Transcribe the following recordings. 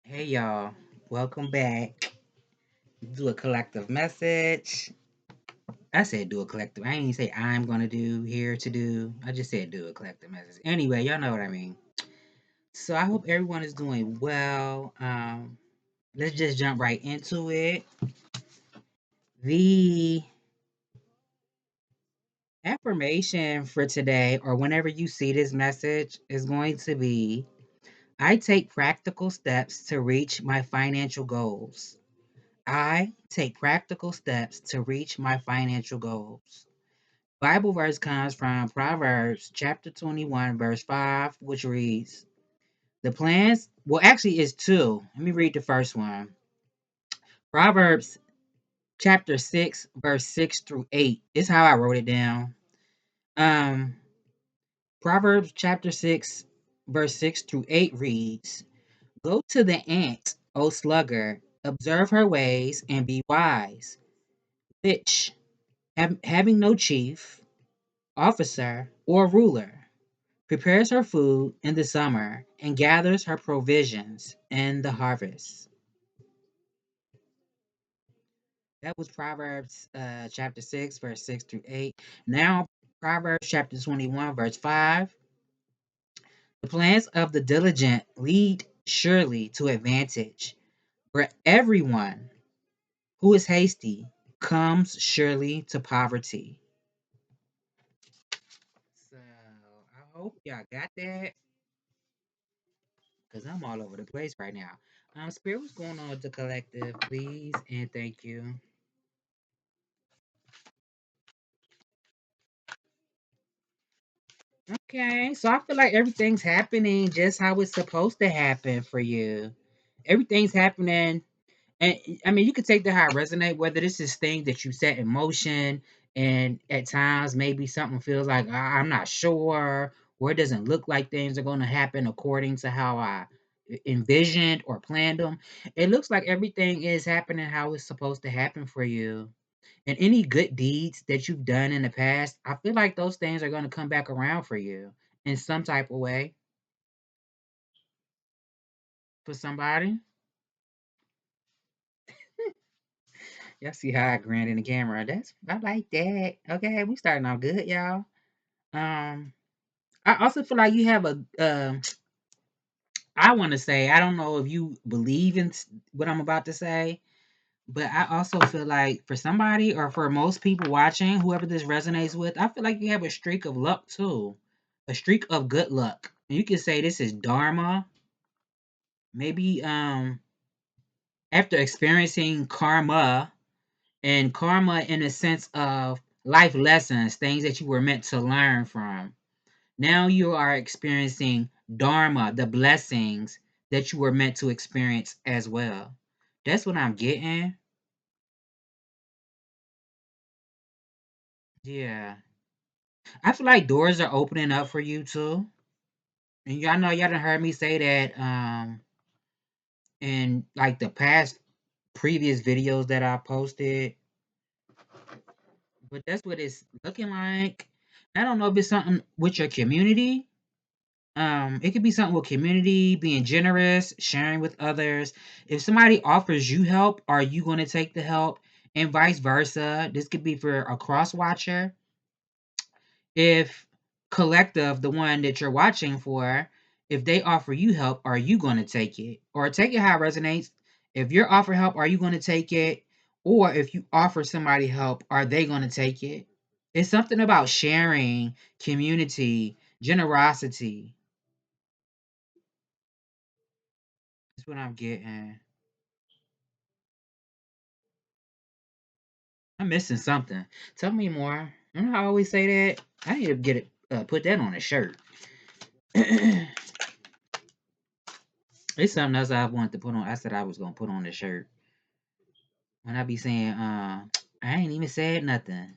Hey y'all, welcome back. Do a collective message. I said do a collective. I ain't even say I'm gonna do here to do. I just said do a collective message. Anyway, y'all know what I mean. So I hope everyone is doing well. Let's just jump right into it. The affirmation for today, or whenever you see this message, is going to be I take practical steps to reach my financial goals. I take practical steps to reach my financial goals. Bible verse comes from Proverbs chapter 21, verse 5, which reads, The plans, well, actually, it's two. Let me read the first one. Proverbs chapter 6, verse 6 through 8 is how I wrote it down. Um, Proverbs chapter 6, verse 6 through 8 reads, Go to the ant, O sluggard, observe her ways and be wise, which, having no chief, officer, or ruler, prepares her food in the summer and gathers her provisions in the harvest. That was Proverbs chapter 6, verse 6 through 8. Now, Proverbs chapter 21, verse 5. The plans of the diligent lead surely to advantage, but everyone who is hasty comes surely to poverty. So, I hope y'all got that because I'm all over the place right now. Spirit, what's going on with the collective, please, and thank you. Okay, so I feel like everything's happening just how it's supposed to happen for you. Everything's happening, and I mean, you could take that how it resonate. Whether this is thing that you set in motion, and at times maybe something feels like I'm not sure, or it doesn't look like things are going to happen according to how I envisioned or planned them. It looks like everything is happening how it's supposed to happen for you. And any good deeds that you've done in the past, I feel like those things are going to come back around for you in some type of way for somebody. Y'all see how I grinned in the camera. I like that. Okay, we starting off good, y'all. Um, I also feel like you have a I want to say I don't know if you believe in what I'm about to say, but I also feel like for somebody or for most people watching, whoever this resonates with, I feel like you have a streak of luck too, a streak of good luck. You can say this is dharma. Maybe after experiencing karma, and karma in a sense of life lessons, things that you were meant to learn from. Now you are experiencing dharma, the blessings that you were meant to experience as well. That's what I'm getting. Yeah. I feel like doors are opening up for you too. And y'all know y'all done heard me say that in like the past previous videos that I posted. But that's what it's looking like. I don't know if it's something with your community. It could be something with community, being generous, sharing with others. If somebody offers you help, are you going to take the help? And vice versa. This could be for a cross watcher. If collective, the one that you're watching for, if they offer you help, are you going to take it? Or take it how it resonates. If you're offered help, are you going to take it? Or if you offer somebody help, are they going to take it? It's something about sharing, community, generosity. That's what I'm getting. I'm missing something. Tell me more. You know how I always say that? I need to get it, put that on a shirt. It's something else I wanted to put on. I said I was gonna put on the shirt. When I be saying, I ain't even said nothing.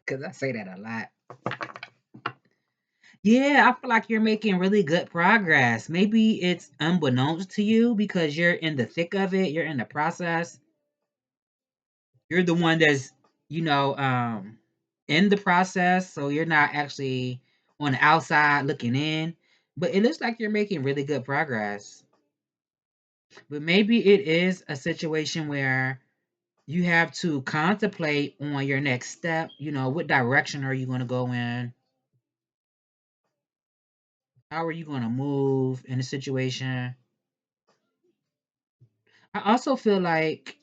Cause I say that a lot. Yeah, I feel like you're making really good progress. Maybe it's unbeknownst to you because you're in the thick of it, you're in the process. You're the one that's, you know, in the process, so you're not actually on the outside looking in. But it looks like you're making really good progress. But maybe it is a situation where you have to contemplate on your next step. What direction are you going to go in? How are you going to move in a situation? I also feel like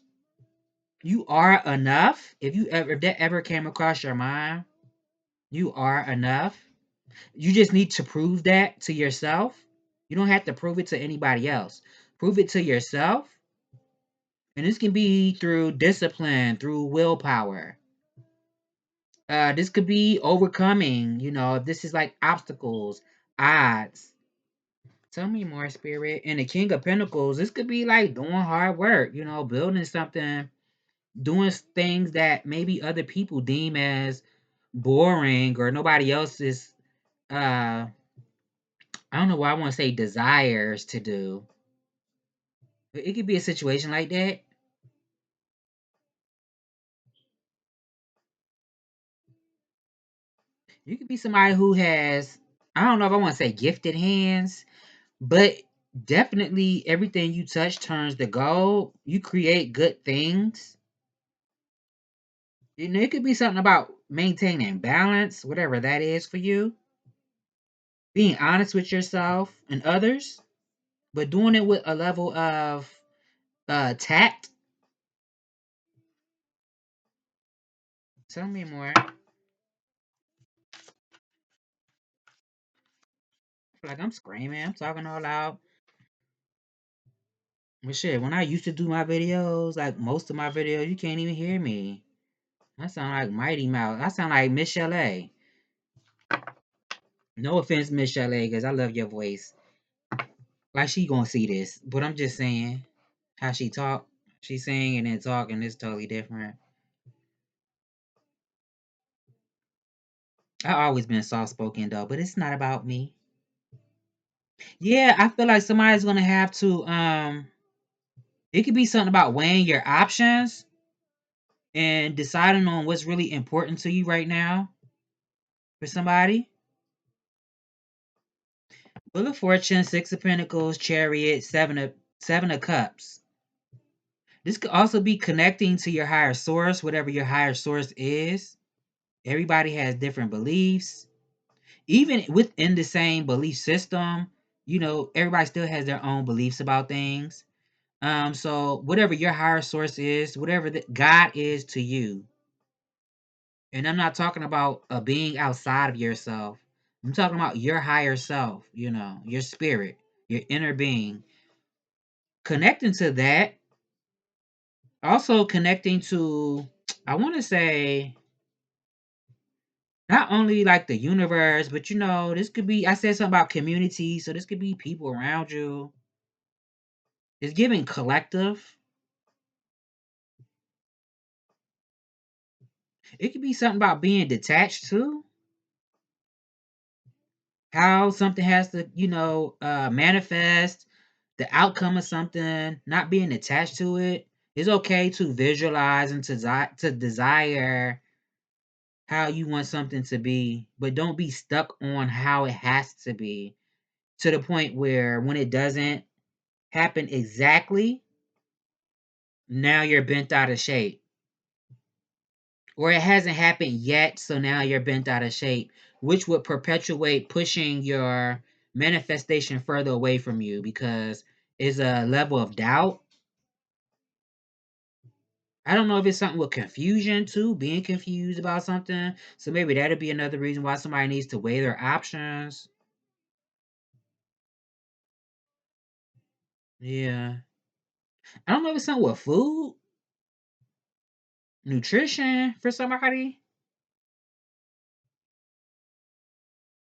you are enough. If that ever came across your mind, you are enough. You just need to prove that to yourself. You don't have to prove it to anybody else. Prove it to yourself. And this can be through discipline, through willpower. This could be overcoming, if this is like obstacles, odds. Tell me more, Spirit. And the King of Pentacles, this could be like doing hard work, building something, doing things that maybe other people deem as boring or nobody else is, I don't know why I want to say desires to do. But it could be a situation like that. You could be somebody who has, I don't know if I want to say gifted hands, but definitely everything you touch turns to gold. You create good things. It could be something about maintaining balance, whatever that is for you. Being honest with yourself and others, but doing it with a level of tact. Tell me more. I feel like I'm screaming. I'm talking all loud. But shit, when I used to do my videos, like most of my videos, you can't even hear me. I sound like Mighty Mouse. I sound like Miss Chalet. No offense, Miss Chalet, because I love your voice. Like she gonna see this, but I'm just saying how she talk. She sing and then talking is totally different. I always been soft spoken though, but it's not about me. Yeah, I feel like somebody's gonna have to. It could be something about weighing your options and deciding on what's really important to you right now for somebody. Wheel of Fortune, Six of Pentacles, Chariot, Seven of Cups. This could also be connecting to your higher source, whatever your higher source is. Everybody has different beliefs. Even within the same belief system, everybody still has their own beliefs about things. So whatever your higher source is, whatever God is to you, and I'm not talking about a being outside of yourself. I'm talking about your higher self, your spirit, your inner being. Connecting to that, also connecting to, I want to say, not only like the universe, but this could be, I said something about community, so this could be people around you. It's giving collective. It could be something about being detached too. How something has to, manifest, the outcome of something, not being attached to it. It's okay to visualize and to desire how you want something to be, but don't be stuck on how it has to be to the point where when it doesn't happen exactly, now you're bent out of shape. Or it hasn't happened yet, so now you're bent out of shape, which would perpetuate pushing your manifestation further away from you because it's a level of doubt. I don't know if it's something with confusion too, being confused about something. So maybe that'll be another reason why somebody needs to weigh their options. Yeah. I don't know if it's something with food, nutrition for somebody,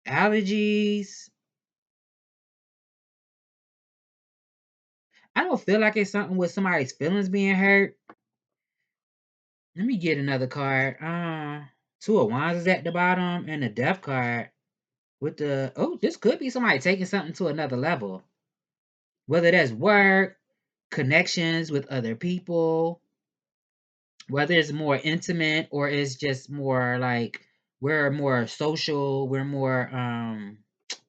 allergies. I don't feel like it's something with somebody's feelings being hurt. Let me get another card. Two of Wands is at the bottom, and the Death card with the this could be somebody taking something to another level. Whether that's work, connections with other people, whether it's more intimate or it's just more like we're more social, we're more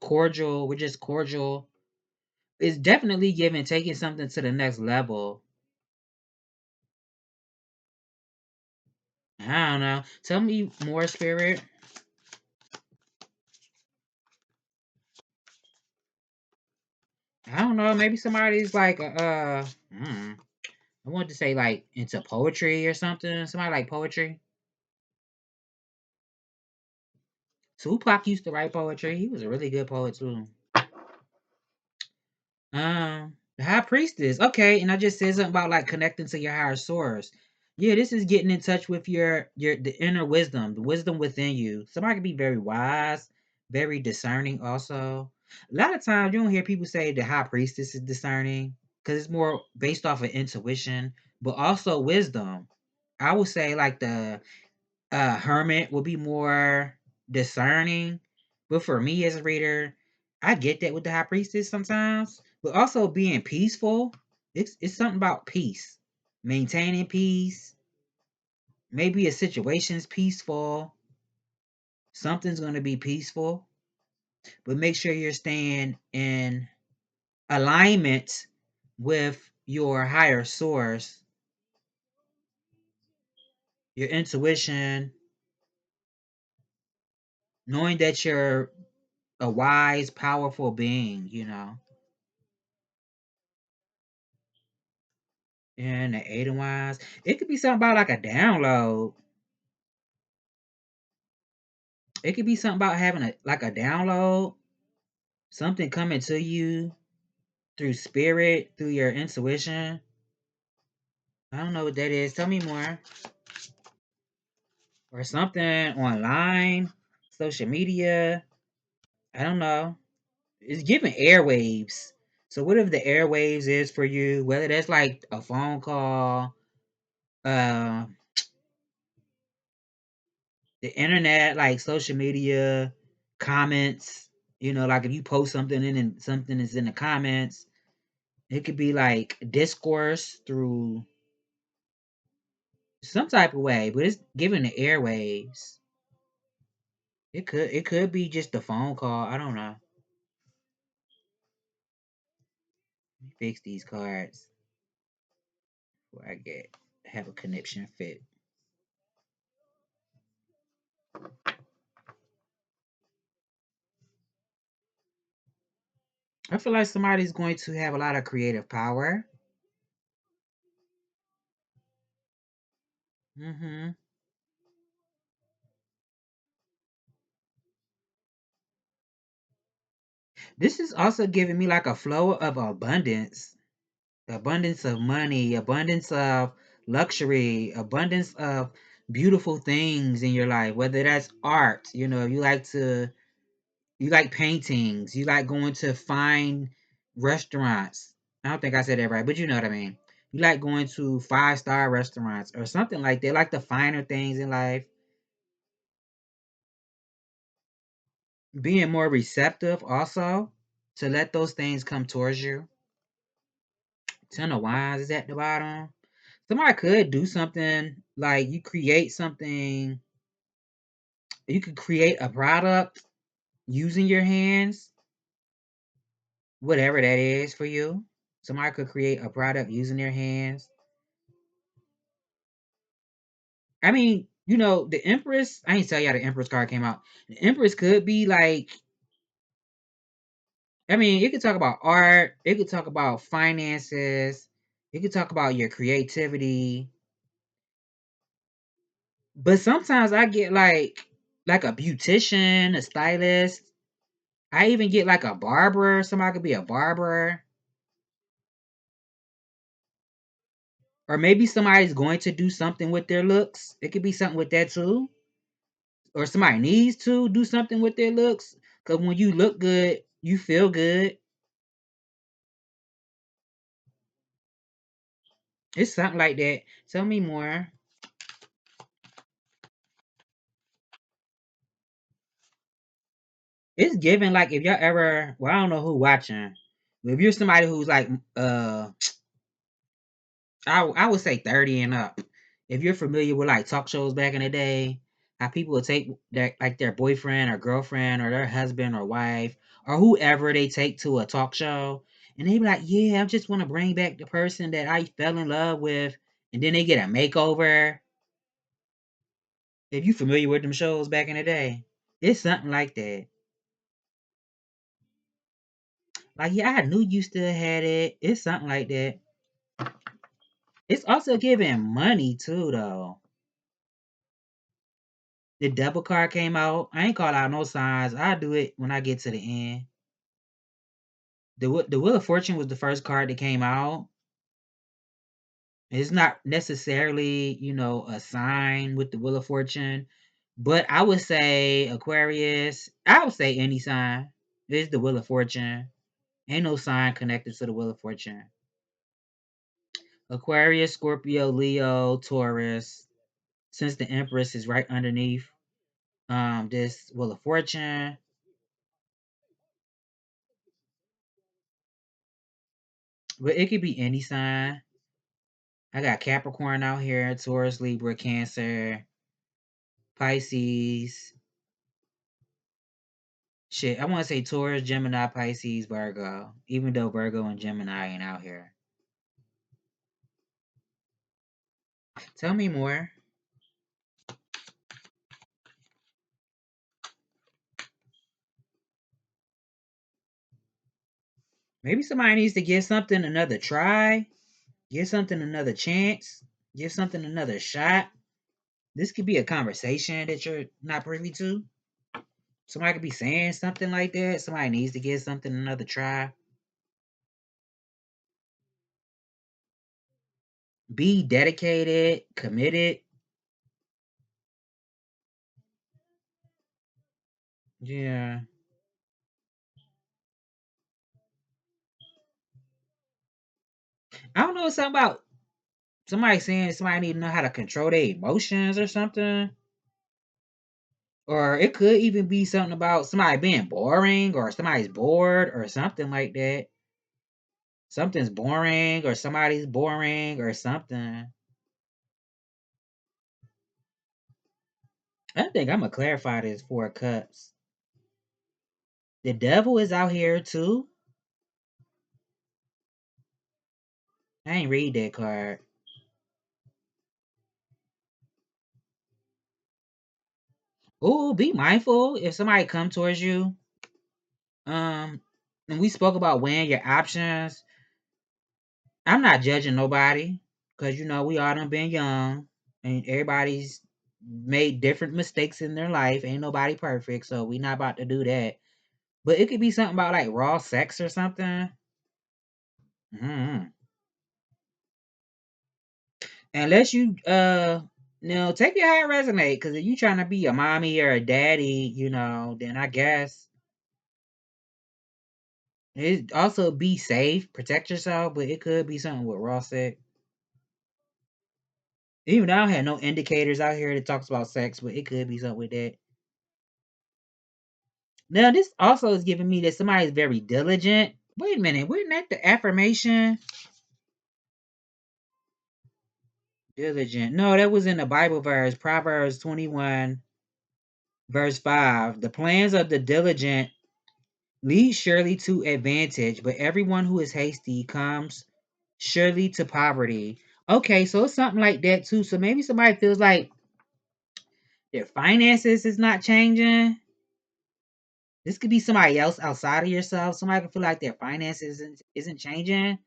cordial, we're just cordial. It's definitely giving taking something to the next level. I don't know. Tell me more, spirit. I don't know. Maybe somebody's like I wanted to say like into poetry or something. Somebody like poetry. Tupac used to write poetry. He was a really good poet too. The high priestess. Okay, and I just said something about like connecting to your higher source. Yeah, this is getting in touch with your the inner wisdom, the wisdom within you. Somebody can be very wise, very discerning. Also, a lot of times you don't hear people say the high priestess is discerning because it's more based off of intuition, but also wisdom. I would say like the hermit will be more discerning. But for me as a reader, I get that with the high priestess sometimes. But also being peaceful. It's something about peace. Maintaining peace. Maybe a situation's peaceful. Something's gonna be peaceful. But make sure you're staying in alignment with your higher source, your intuition, knowing that you're a wise, powerful being, you know. And the Eight of Wands. It could be something about like a download. It could be something about having a download, something coming to you through spirit, through your intuition. I don't know what that is. Tell me more. Or something online, social media. I don't know. It's giving airwaves. So whatever the airwaves is for you, whether that's like a phone call, uh, the internet, like social media, comments, like if you post something and something is in the comments, it could be like discourse through some type of way, but it's giving the airwaves. It could be just a phone call. I don't know. Let me fix these cards before I get have a connection fit. I feel like somebody's going to have a lot of creative power. hmm This is also giving me like a flow of abundance. Abundance of money, abundance of luxury, abundance of beautiful things in your life, whether that's art, you like paintings, you like going to fine restaurants. I don't think I said that right, but you know what I mean. You like going to 5-star restaurants or something like that, like the finer things in life, being more receptive also to let those things come towards you. Ten of Wands is at the bottom. Somebody could do something like you could create a product using your hands, whatever that is for you. Somebody could create a product using their hands. I mean, the Empress, I ain't tell y'all the Empress card came out. The Empress could be like, I mean, it could talk about art, it could talk about finances, it could talk about your creativity. But sometimes I get like a beautician, a stylist. I even get like a barber. Somebody could be a barber. Or maybe somebody's going to do something with their looks. It could be something with that too. Or somebody needs to do something with their looks. Because when you look good, you feel good. It's something like that. Tell me more. It's given like if y'all ever, well, I don't know who watching. But if you're somebody who's like, I would say 30 and up. If you're familiar with like talk shows back in the day, how people would take their boyfriend or girlfriend or their husband or wife or whoever they take to a talk show, And they be like, yeah, I just want to bring back the person that I fell in love with. And then they get a makeover. If you familiar with them shows back in the day, it's something like that. Like, yeah, I knew you still had it. It's something like that. It's also giving money too, though. The double card came out. I ain't call out no signs. I'll do it when I get to the end. The Wheel of Fortune was the first card that came out. It's not necessarily, a sign with the Wheel of Fortune, but I would say Aquarius. I would say any sign. It's the Wheel of Fortune. Ain't no sign connected to the Wheel of Fortune. Aquarius, Scorpio, Leo, Taurus. Since the Empress is right underneath this Wheel of Fortune. But it could be any sign. I got Capricorn out here, Taurus, Libra, Cancer, Pisces. Shit, I want to say Taurus, Gemini, Pisces, Virgo. Even though Virgo and Gemini ain't out here. Tell me more. Maybe somebody needs to give something another try. Give something another chance. Give something another shot. This could be a conversation that you're not privy to. Somebody could be saying something like that. Somebody needs to give something another try. Be dedicated, committed. Yeah. I don't know, something about somebody saying somebody need to know how to control their emotions or something. Or it could even be something about somebody being boring or somebody's bored or something like that. Something's boring or somebody's boring or something. I think I'm gonna clarify this 4 cups. The devil is out here too. I ain't read that card. Ooh, be mindful if somebody come towards you. Um, and we spoke about weighing your options. I'm not judging nobody because we all done been young and everybody's made different mistakes in their life. Ain't nobody perfect, so we not about to do that. But it could be something about like raw sex or something. Mm-hmm. Unless take it how it resonate. Because if you trying to be a mommy or a daddy, then I guess it also be safe, protect yourself. But it could be something with raw sex. Even though I don't have no indicators out here that talks about sex, but it could be something with that. Now, this also is giving me that somebody is very diligent. Wait a minute, wasn't that the affirmation? Diligent. No, that was in the Bible verse, Proverbs 21, verse 5. The plans of the diligent lead surely to advantage, but everyone who is hasty comes surely to poverty. Okay, so it's something like that too. So maybe somebody feels like their finances is not changing. This could be somebody else outside of yourself. Somebody can feel like their finances isn't changing.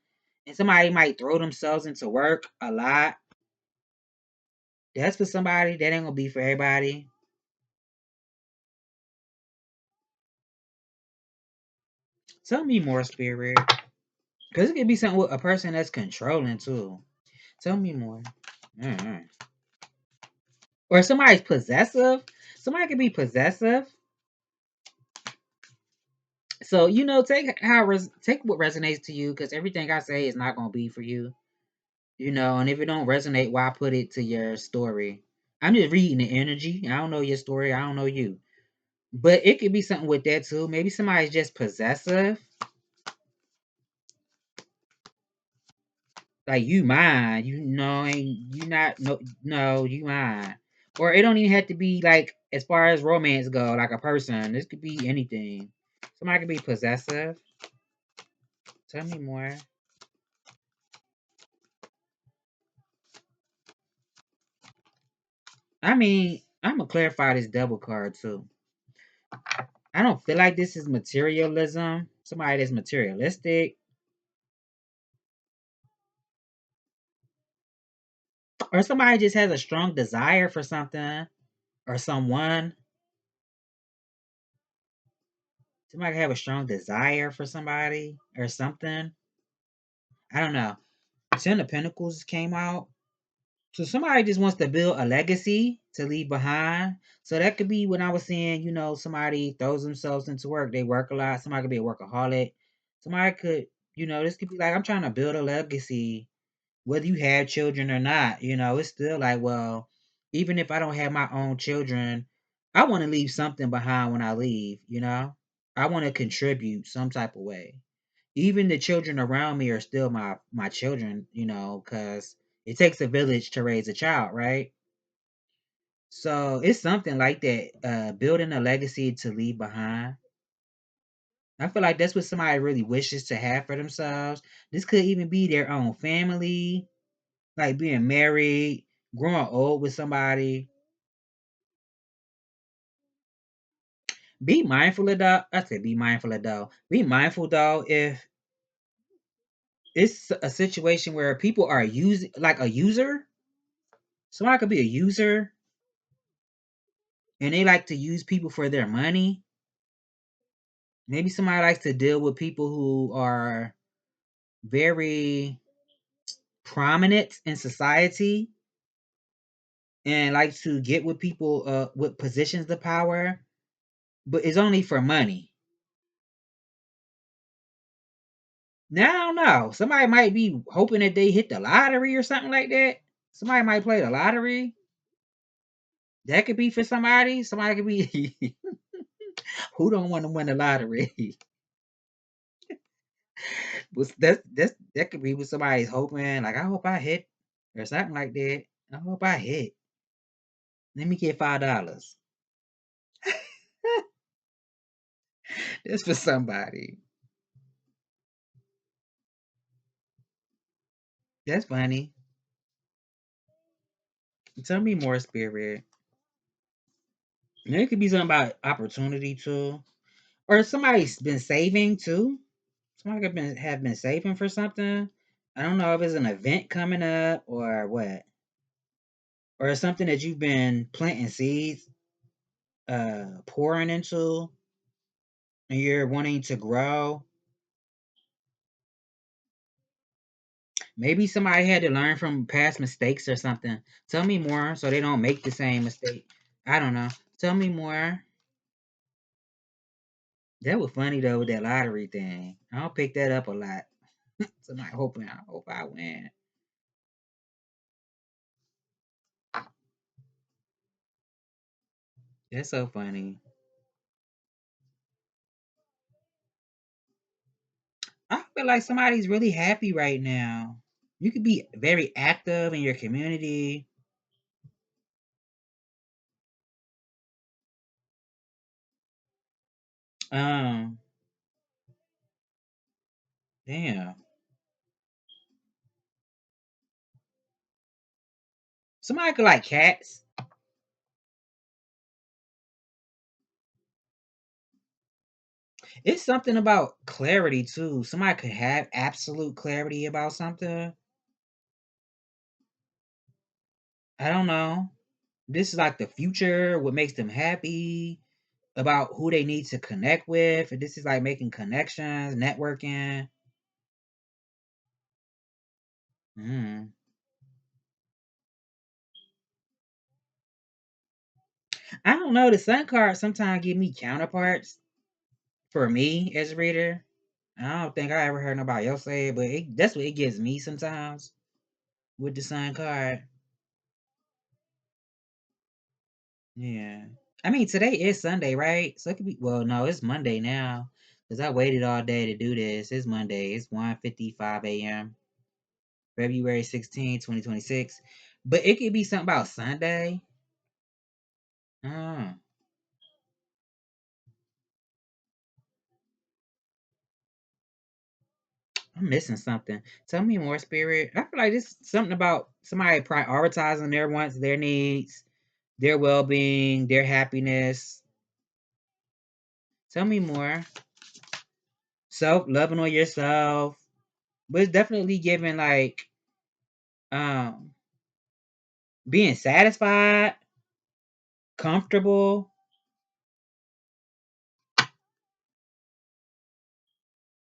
And somebody might throw themselves into work a lot. That's for somebody. That ain't gonna be for everybody. Tell me more, spirit. Because it could be something with a person that's controlling too. Tell me more. Mm-hmm. Or somebody's possessive. Somebody could be possessive. So take what resonates to you, because everything I say is not gonna be for you. And if it don't resonate, why put it to your story? I'm just reading the energy. I don't know your story. I don't know you. But it could be something with that too. Maybe somebody's just possessive. Like, you mine. Ain't you not no, you mine. Or it don't even have to be like as far as romance go, like a person. This could be anything. Somebody could be possessive. Tell me more. I mean, I'm gonna clarify this double card too. I don't feel like this is materialism. Somebody that's materialistic, or somebody just has a strong desire for something or someone. Somebody have a strong desire for somebody or something. I don't know. Ten of Pentacles came out. So somebody just wants to build a legacy to leave behind. So that could be when I was saying, somebody throws themselves into work. They work a lot. Somebody could be a workaholic. Somebody could, this could be like, I'm trying to build a legacy, whether you have children or not. It's still like, well, even if I don't have my own children, I want to leave something behind when I leave. I want to contribute some type of way. Even the children around me are still my children, because it takes a village to raise a child, right? So it's something like that, building a legacy to leave behind. I feel like that's what somebody really wishes to have for themselves. This could even be their own family, like being married, growing old with somebody. Be mindful of that. I said be mindful of though. Be mindful though if it's a situation where people are using like a user. Somebody could be a user and they like to use people for their money. Maybe somebody likes to deal with people who are very prominent in society and like to get with people with positions of power, but it's only for money. Now I don't know. Somebody might be hoping that they hit the lottery or something like that. Somebody might play the lottery. That could be for somebody. Somebody could be who don't want to win the lottery. But that could be what somebody's hoping. Like I hope I hit or something like that. I hope I hit. Let me get $5. That's for somebody. That's funny. Tell me more, spirit. And it could be something about opportunity too, or somebody's been saving too. Somebody could have been saving for something. I don't know if it's an event coming up or what, or it's something that you've been planting seeds, pouring into, and you're wanting to grow. Maybe somebody had to learn from past mistakes or something. Tell me more so they don't make the same mistake. I don't know. Tell me more. That was funny though with that lottery thing. I don't pick that up a lot. Somebody hoping I hope I win. That's so funny. I feel like somebody's really happy right now. You could be very active in your community. Um, damn. Somebody could like cats. It's something about clarity too. Somebody could have absolute clarity about something. I don't know. This is like the future, what makes them happy, about who they need to connect with. This is like making connections, networking. Mm. I don't know. The sun card sometimes give me counterparts for me as a reader. I don't think I ever heard nobody else say it, but that's what it gives me sometimes with the sun card. Yeah. I mean, today is Sunday, right? So it could be, well, no, it's Monday now because I waited all day to do this. It's Monday. It's 1:55 a.m., February 16, 2026. But it could be something about Sunday. Oh, I'm missing something. Tell me more, spirit. I feel like this something about somebody prioritizing their wants, their needs, their well-being, their happiness. Tell me more. Self loving on yourself, but it's definitely giving like um being satisfied, comfortable.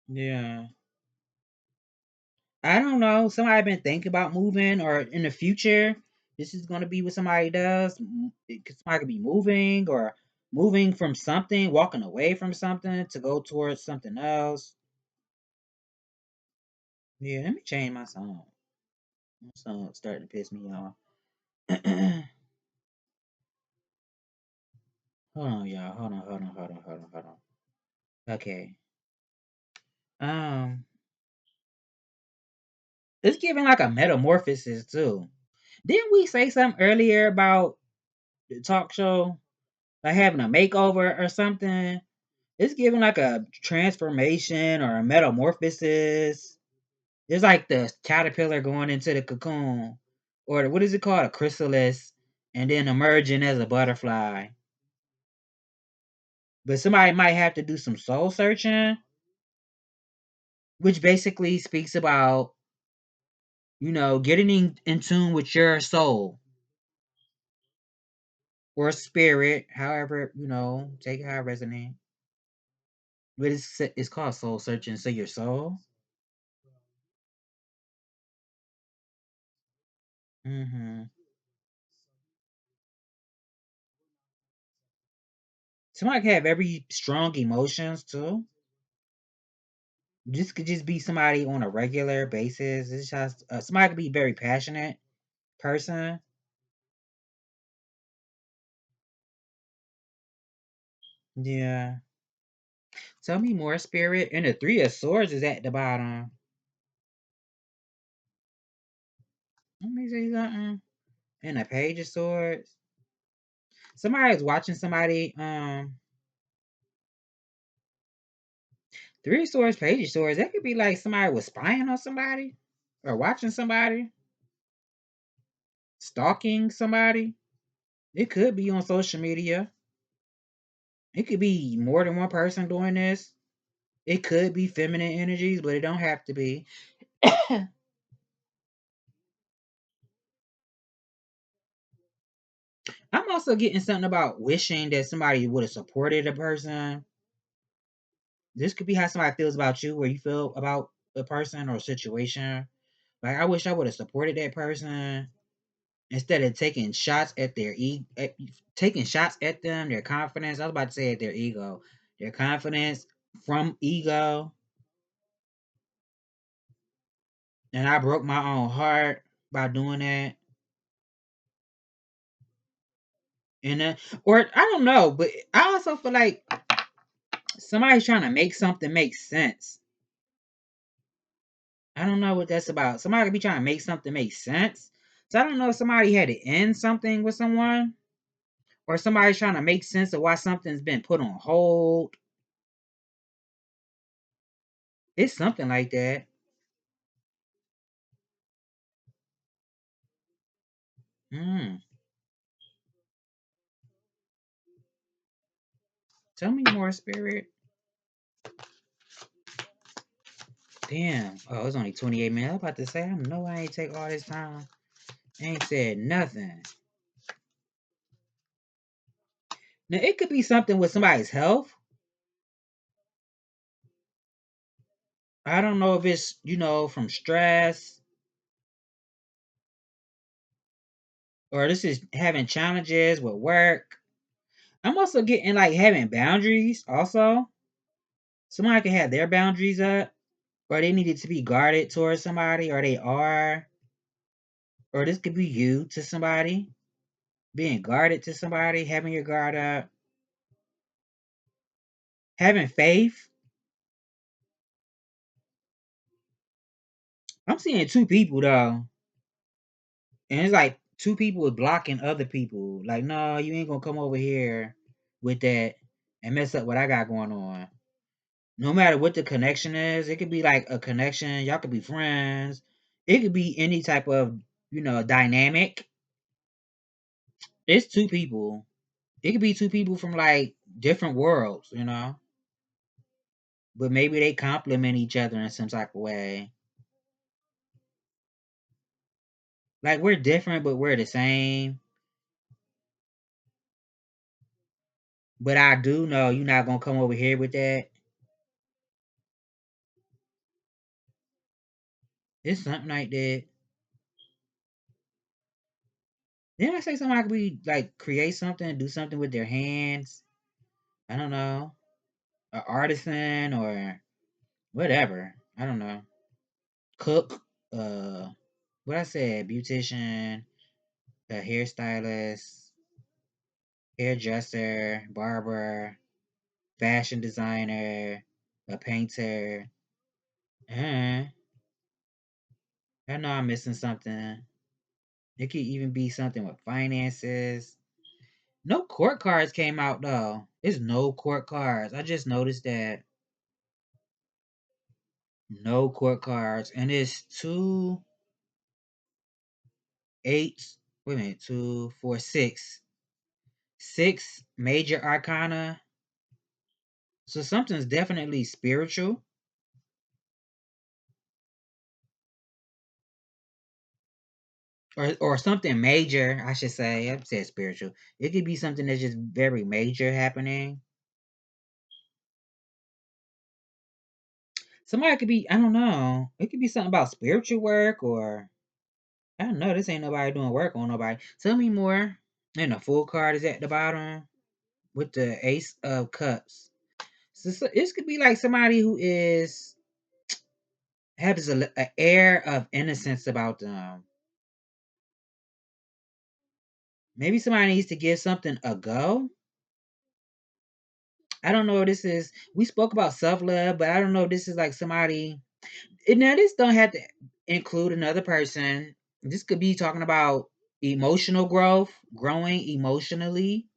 Yeah. I don't know. Somebody been thinking about moving, or in the future, this is gonna be what somebody does. Somebody could be moving or moving from something, walking away from something to go towards something else. Yeah, let me change my song. My song's starting to piss me off. Hold on, y'all. Hold on. Okay. Um, it's giving like a metamorphosis too. Didn't we say something earlier about the talk show, like having a makeover or something? It's giving like a transformation or a metamorphosis. It's like the caterpillar going into the cocoon, or what is it called, a chrysalis, and then emerging as a butterfly. But somebody might have to do some soul searching, which basically speaks about, getting in tune with your soul or spirit, however, take it how it resonates. But it's called soul searching. So your soul. Mm-hmm. Somebody can have very strong emotions too. This could just be somebody on a regular basis. It's just somebody could be a very passionate person. Yeah. Tell me more, spirit. And the three of swords is at the bottom. Let me say something. And the page of swords. Somebody's watching somebody. Three of swords, page of swords. That could be like somebody was spying on somebody, or watching somebody, stalking somebody. It could be on social media. It could be more than one person doing this. It could be feminine energies, but it don't have to be. I'm also getting something about wishing that somebody would have supported a person. This could be how somebody feels about you, where you feel about a person or a situation. Like, I wish I would have supported that person instead of taking shots at taking shots at them, their confidence. I was about to say at their ego, their confidence from ego, and I broke my own heart by doing that. And or I don't know, but I also feel like somebody's trying to make something make sense. I don't know what that's about. Somebody could be trying to make something make sense. So I don't know if somebody had to end something with someone, or somebody's trying to make sense of why something's been put on hold. It's something like that. Mm. Tell me more, spirit. Damn. Oh, it's only 28 minutes. I was about to say, I know I ain't take all this time. Ain't said nothing. Now, it could be something with somebody's health. I don't know if it's, from stress, or this is having challenges with work. I'm also getting like having boundaries also. Somebody can have their boundaries up, or they needed to be guarded towards somebody, or they are, or this could be you to somebody, being guarded to somebody, having your guard up, having faith. I'm seeing two people though, and it's like two people blocking other people. Like, no, you ain't gonna come over here with that and mess up what I got going on. No matter what the connection is, it could be like a connection. Y'all could be friends. It could be any type of, dynamic. It's two people. It could be two people from like different worlds. But maybe they complement each other in some type of way. Like we're different, but we're the same. But I do know you're not gonna come over here with that. It's something like that. Didn't I say somebody could be like create something, do something with their hands? I don't know. An artisan or whatever. I don't know. Cook, what I said, beautician, a hairstylist, hairdresser, barber, fashion designer, a painter. Uh, I know I'm missing something. It could even be something with finances. No court cards came out though. It's no court cards. I just noticed that. No court cards. And it's two eight. Wait a minute. Two, four, six. Six major arcana. So something's definitely spiritual. Or something major, I should say. I said spiritual. It could be something that's just very major happening. Somebody could be, I don't know. It could be something about spiritual work or I don't know. This ain't nobody doing work on nobody. Tell me more. And the full card is at the bottom with the Ace of Cups. So this could be like somebody who has a air of innocence about them. Maybe somebody needs to give something a go. I don't know if this is. We spoke about self love, but I don't know if this is like somebody. And now this don't have to include another person. This could be talking about emotional growth, growing emotionally,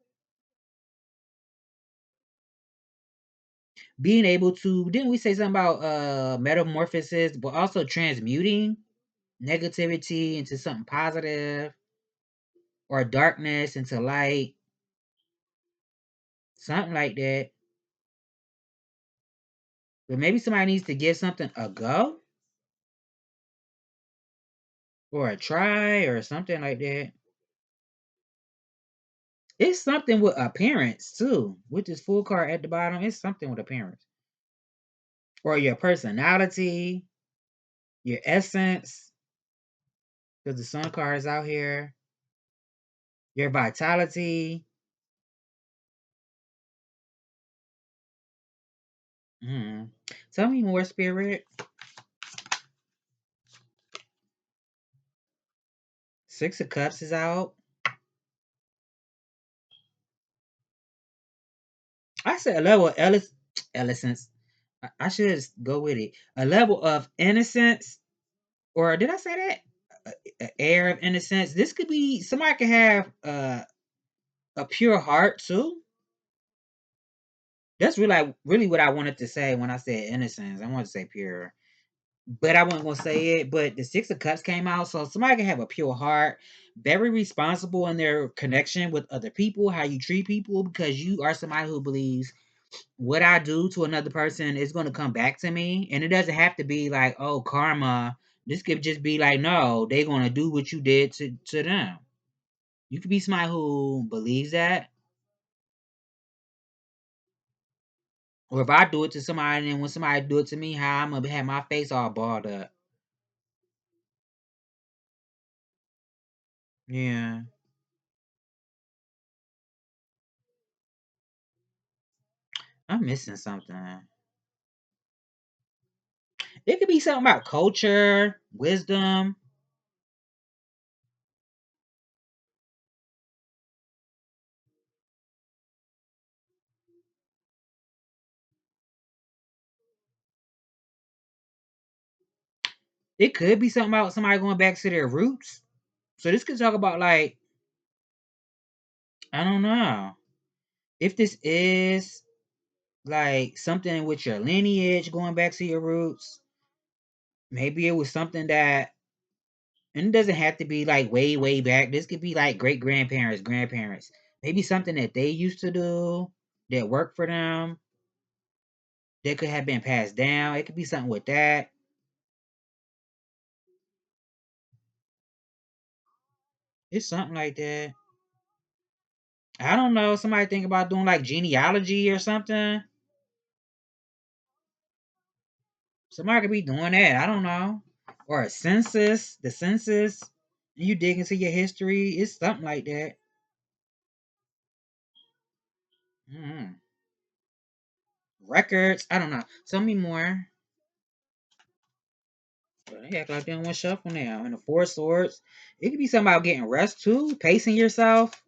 being able to. Didn't we say something about metamorphosis, but also transmuting negativity into something positive or darkness into light, something like that. But maybe somebody needs to give something a go or a try or something like that. It's something with appearance too. With this full card at the bottom, it's something with appearance. Or your personality, your essence, because the sun card is out here. Your vitality. Hmm. Tell me more, Spirit. Six of Cups is out. I said a level of innocence. I should just go with it. A level of innocence, or did I say that? A air of innocence. This could be somebody could have a pure heart too. That's really what I wanted to say when I said innocence. I wanted to say pure, but I wasn't gonna say it. But the Six of Cups came out, so somebody can have a pure heart, very responsible in their connection with other people, how you treat people, because you are somebody who believes what I do to another person is going to come back to me, and it doesn't have to be like, oh, karma. This could just be like, no, they're going to do what you did to them. You could be somebody who believes that, or if I do it to somebody, and when somebody do it to me, how I'm gonna have my face all balled up. Yeah, I'm missing something. It could be something about culture, wisdom. It could be something about somebody going back to their roots. So this could talk about like, I don't know if this is. like something with your lineage going back to your roots. Maybe it was something that, and it doesn't have to be like way, way back. This could be like great grandparents, grandparents. Maybe something that they used to do that worked for them that could have been passed down. It could be something with that. It's something like that. I don't know. Somebody think about doing like genealogy or something. Somebody could be doing that. I don't know. Or a census, the census. You dig into your history. It's something like that. Mm. Records. I don't know. Tell me more. But they act like they don't want to shuffle now. And the Four Swords. It could be something about getting rest too. Pacing yourself.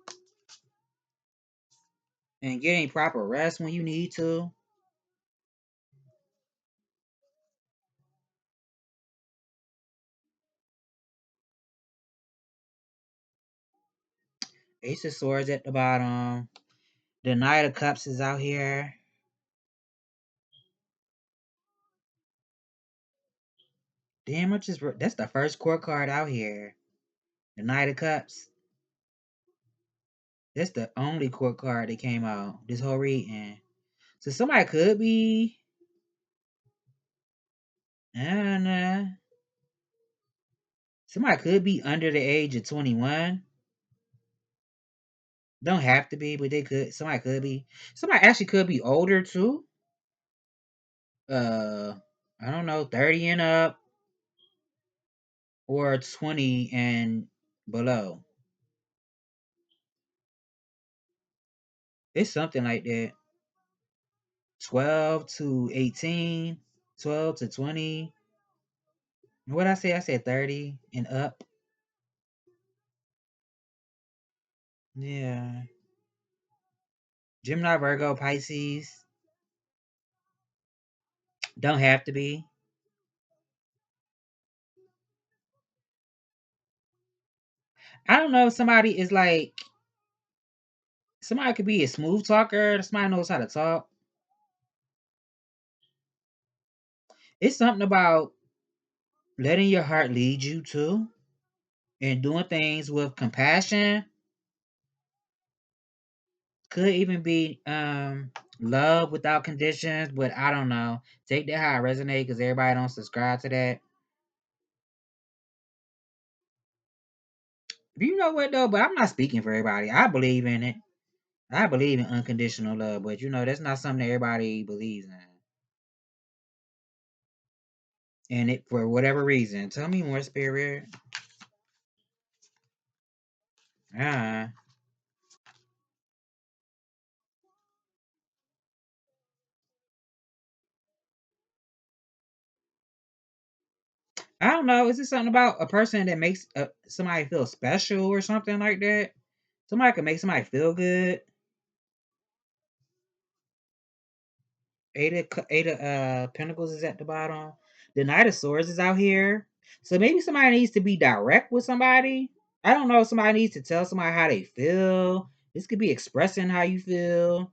And getting proper rest when you need to. Ace of Swords at the bottom. The Knight of Cups is out here. Damn, that's the first court card out here. The Knight of Cups. That's the only court card that came out this whole reading. So somebody could be, I don't know. Somebody could be under the age of 21. Don't have to be, but they could. Somebody could be. Somebody actually could be older too. Uh, I don't know, 30 and up or 20 and below. It's something like that. 12 to 18, 12 to 20. What I say? I said 30 and up. Yeah. Gemini, Virgo, Pisces. Don't have to be. I don't know if somebody is like, somebody could be a smooth talker. Somebody knows how to talk. It's something about letting your heart lead you to and doing things with compassion. Could even be love without conditions, but I don't know. Take that how it resonate because everybody don't subscribe to that. You know what though? But I'm not speaking for everybody. I believe in it. I believe in unconditional love, but that's not something that everybody believes in. And it for whatever reason. Tell me more, spirit. Ah, I don't know. Is it something about a person that makes somebody feel special or something like that? Somebody can make somebody feel good. Eight of Pentacles is at the bottom. The Knight of Swords is out here. So maybe somebody needs to be direct with somebody. I don't know if somebody needs to tell somebody how they feel. This could be expressing how you feel.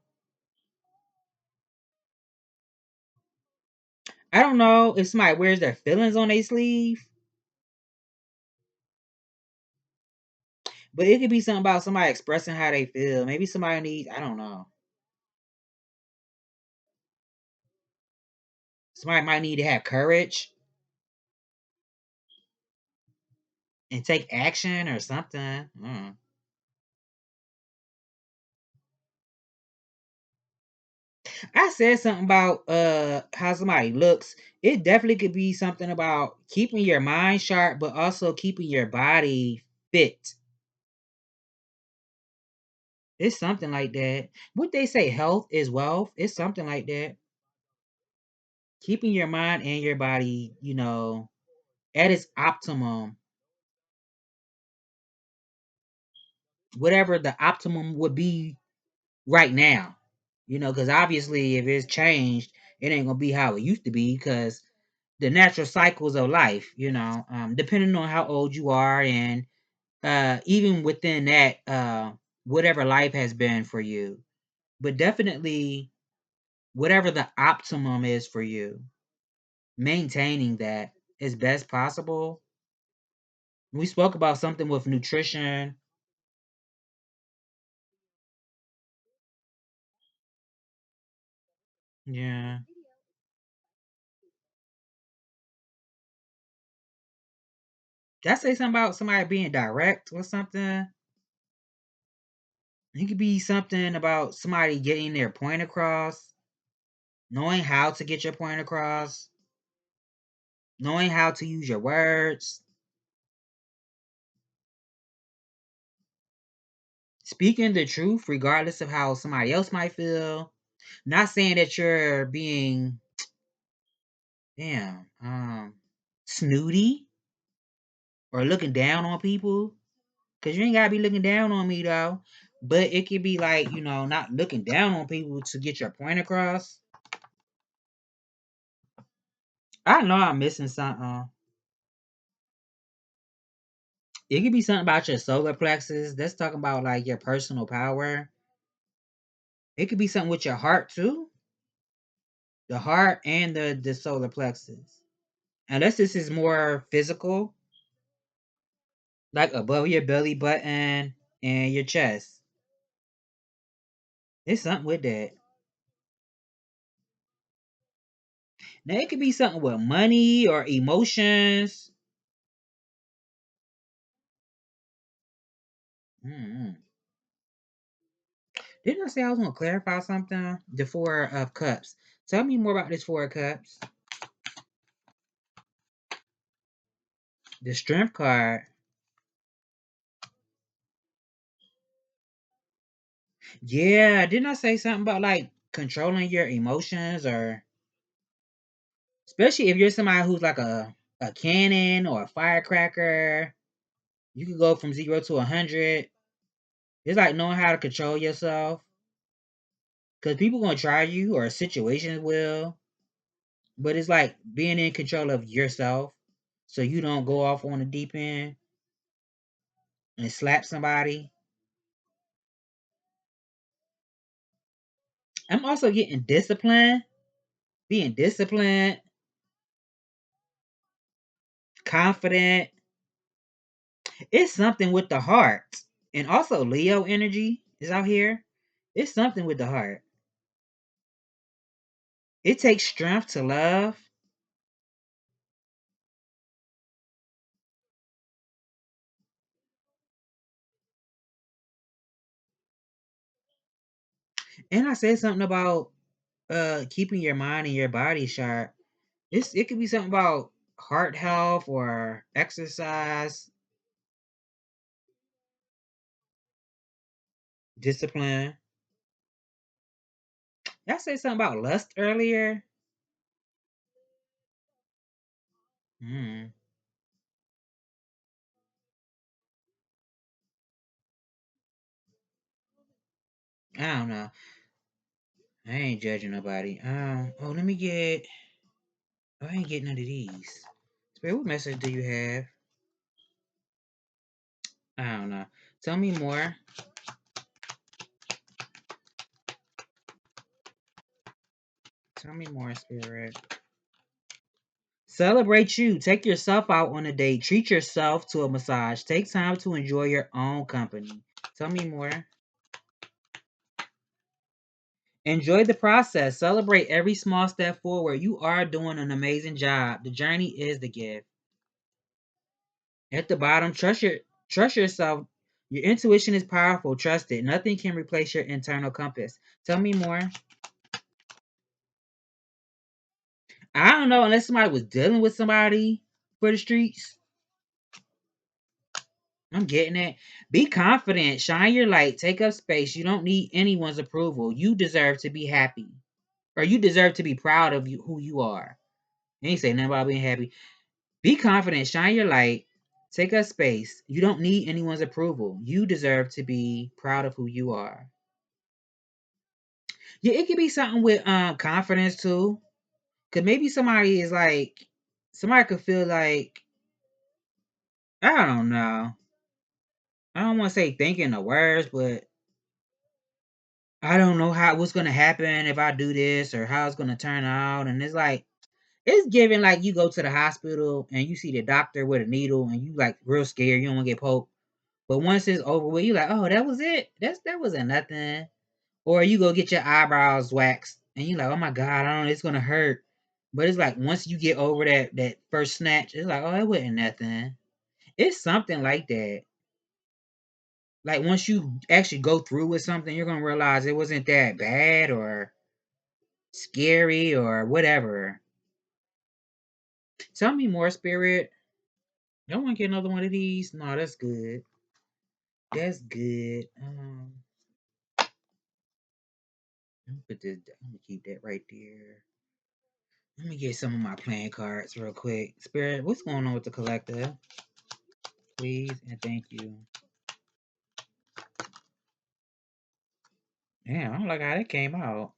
I don't know if somebody wears their feelings on their sleeve, but it could be something about somebody expressing how they feel. Maybe somebody needs, I don't know. Somebody might need to have courage and take action or something. I said something about how somebody looks. It definitely could be something about keeping your mind sharp, but also keeping your body fit. It's something like that. What they say, health is wealth. It's something like that. Keeping your mind and your body, at its optimum, whatever the optimum would be right now. Because obviously, if it's changed, it ain't gonna be how it used to be. Because the natural cycles of life, depending on how old you are, and even within that, whatever life has been for you, but definitely whatever the optimum is for you, maintaining that as best possible. We spoke about something with nutrition. Yeah. Did I say something about somebody being direct or something? It could be something about somebody getting their point across, knowing how to get your point across, knowing how to use your words, speaking the truth regardless of how somebody else might feel. Not saying that you're being, damn, snooty or looking down on people. Cause you ain't gotta be looking down on me though. But it could be like, not looking down on people to get your point across. I know I'm missing something. It could be something about your solar plexus. That's talking about like your personal power. It could be something with your heart too. The heart and the solar plexus. Unless this is more physical, like above your belly button and your chest. It's something with that. Now it could be something with money or emotions. Mm-hmm. Didn't I say I was gonna clarify something? The Four of Cups. Tell me more about this Four of Cups. The Strength card. Yeah, didn't I say something about like controlling your emotions, or especially if you're somebody who's like a cannon or a firecracker, you can go from 0 to 100. It's like knowing how to control yourself, because people gonna try you or situations will, but it's like being in control of yourself, so you don't go off on the deep end and slap somebody. I'm also getting disciplined, being disciplined, confident. It's something with the heart. And also Leo energy is out here. It's something with the heart. It takes strength to love. And I said something about keeping your mind and your body sharp. It could be something about heart health or exercise, discipline. Did I say something about lust earlier? Hmm. I don't know. I ain't judging nobody. Let me get. Oh, I ain't getting none of these. Spirit, what message do you have? I don't know. Tell me more. Tell me more, Spirit. Celebrate you. Take yourself out on a date. Treat yourself to a massage. Take time to enjoy your own company. Tell me more. Enjoy the process. Celebrate every small step forward. You are doing an amazing job. The journey is the gift. At the bottom, trust yourself. Your intuition is powerful. Trust it. Nothing can replace your internal compass. Tell me more. I don't know, unless somebody was dealing with somebody for the streets. I'm getting it. Be confident. Shine your light. Take up space. You don't need anyone's approval. You deserve to be happy. Or you deserve to be proud of you who you are. Ain't say nothing about being happy. Be confident. Shine your light. Take up space. You don't need anyone's approval. You deserve to be proud of who you are. Yeah, it could be something with confidence too. Cause maybe somebody could feel like, I don't know. I don't want to say thinking the words, but I don't know what's gonna happen if I do this or how it's gonna turn out. And it's like it's giving like you go to the hospital and you see the doctor with a needle and you like real scared, you don't want to get poked. But once it's over with, you like, oh, that was it. That wasn't nothing. Or you go get your eyebrows waxed and you like, oh my god, I don't know, it's gonna hurt. But it's like once you get over that first snatch, it's like, oh, it wasn't nothing. It's something like that. Like once you actually go through with something, you're gonna realize it wasn't that bad or scary or whatever. Tell me more, spirit. Don't want to get another one of these. No, that's good. That's good. Let me put this. Let me keep that right there. Let me get some of my playing cards real quick. Spirit, what's going on with the collective? Please and thank you. Damn, I don't like how that came out.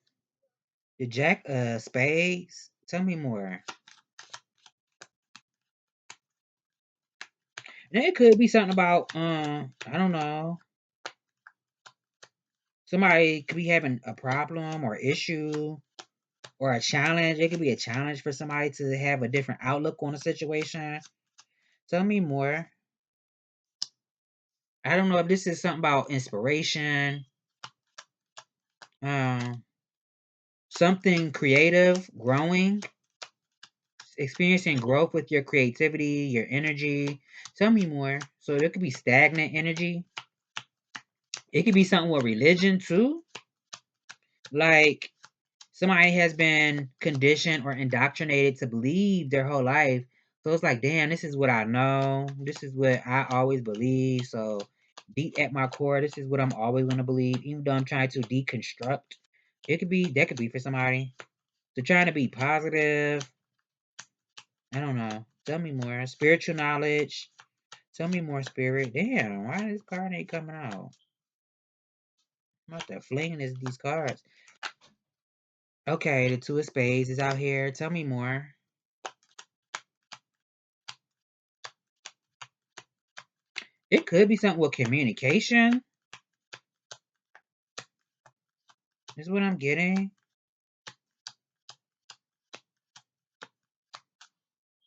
The Jack Spades. Tell me more. And it could be something about I don't know. Somebody could be having a problem or issue or a challenge. It could be a challenge for somebody to have a different outlook on a situation. Tell me more. I don't know if this is something about inspiration, um, something creative, growing, experiencing growth with your creativity, your energy. Tell me more. So there could be stagnant energy. It could be something with religion too. Like somebody has been conditioned or indoctrinated to believe their whole life. So it's like, damn, this is what I know. This is what I always believe. So deep at my core, this is what I'm always gonna believe, even though I'm trying to deconstruct. It could be that could be for somebody. They're trying to be positive. I don't know. Tell me more. Spiritual knowledge. Tell me more, spirit. Damn, why this card ain't coming out? I'm out there flinging these cards. Okay, the two of spades is out here. Tell me more. It could be something with communication. Is what I'm getting.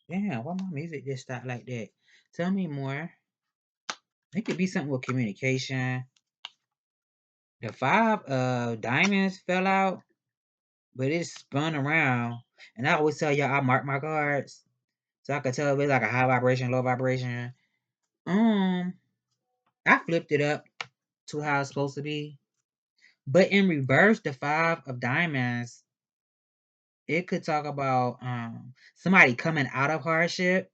Damn, why my music just stopped like that? Tell me more. It could be something with communication. The five of diamonds fell out, but it spun around. And I always tell y'all I mark my cards. So I could tell if it's like a high vibration, low vibration. I flipped it up to how it's supposed to be. But in reverse, the five of diamonds, it could talk about somebody coming out of hardship.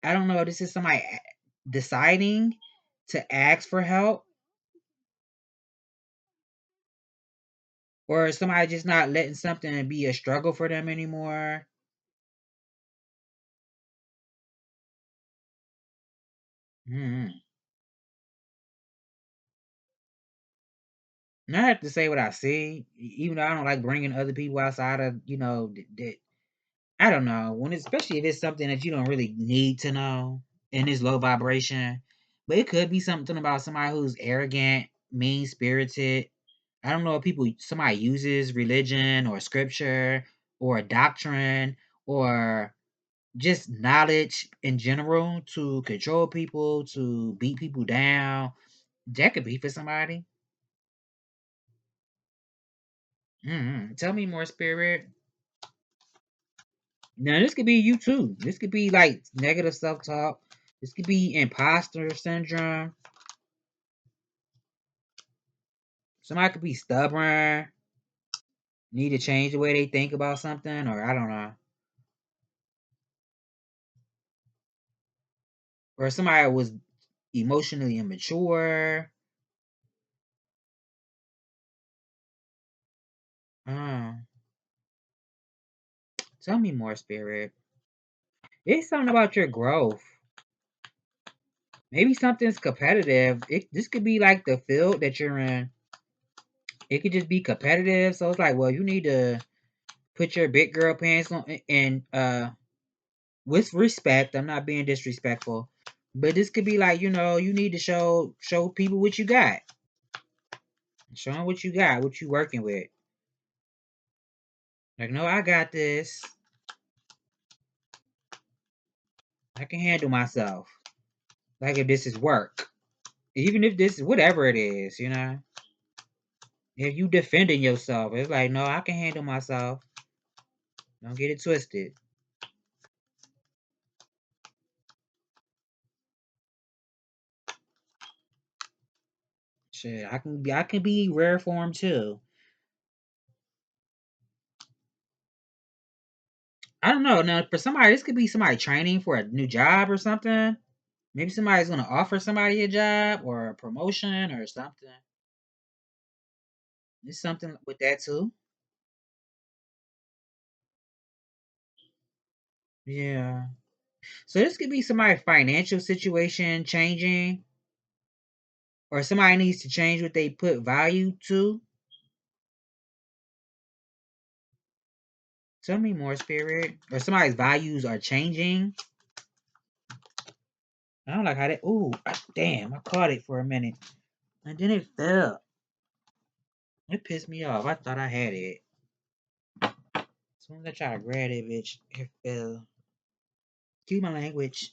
I don't know if this is somebody deciding to ask for help or somebody just not letting something be a struggle for them anymore. Mm-hmm. And I have to say what I see, even though I don't like bringing other people outside of that. I don't know when, especially if it's something that you don't really need to know and it's low vibration. But it could be something about somebody who's arrogant, mean spirited. I don't know if somebody uses religion or scripture or doctrine or just knowledge in general to control people, to beat people down. That could be for somebody. Tell me more, spirit. Now this could be you too. This could be like negative self-talk. This could be imposter syndrome. Somebody could be stubborn, need to change the way they think about something, or I don't know. Or somebody was emotionally immature. Uh, Tell me more, spirit. It's something about your growth. Maybe something's competitive. This could be like the field that you're in. It could just be competitive. So it's like, well, you need to put your big girl pants on and with respect. I'm not being disrespectful. But this could be like, you need to show people what you got. Show them what you got, what you working with. Like, no, I got this. I can handle myself. Like, if this is work. Even if this is whatever it is, you know. If you defending yourself, it's like, no, I can handle myself. Don't get it twisted. Shit, I can be rare form too. I don't know. Now, for somebody, this could be somebody training for a new job or something. Maybe somebody's gonna offer somebody a job or a promotion or something. It's something with that too. Yeah. So this could be somebody's financial situation changing, or somebody needs to change what they put value to. Tell me more, spirit. Or somebody's values are changing. I don't like how that. Ooh, damn! I caught it for a minute, and then it fell. It pissed me off. I thought I had it. As soon as I try to grab it, bitch, it fell. Keep my language.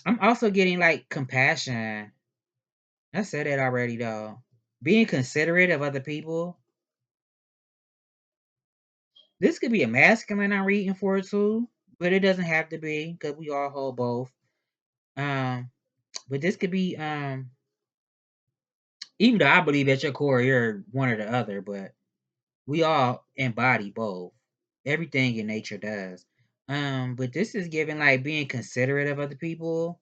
I'm also getting like compassion. I said that already though. Being considerate of other people. This could be a masculine I'm reading for too, but it doesn't have to be because we all hold both. Um, but this could be even though I believe at your core you're one or the other, but we all embody both. Everything in nature does. But this is giving like being considerate of other people,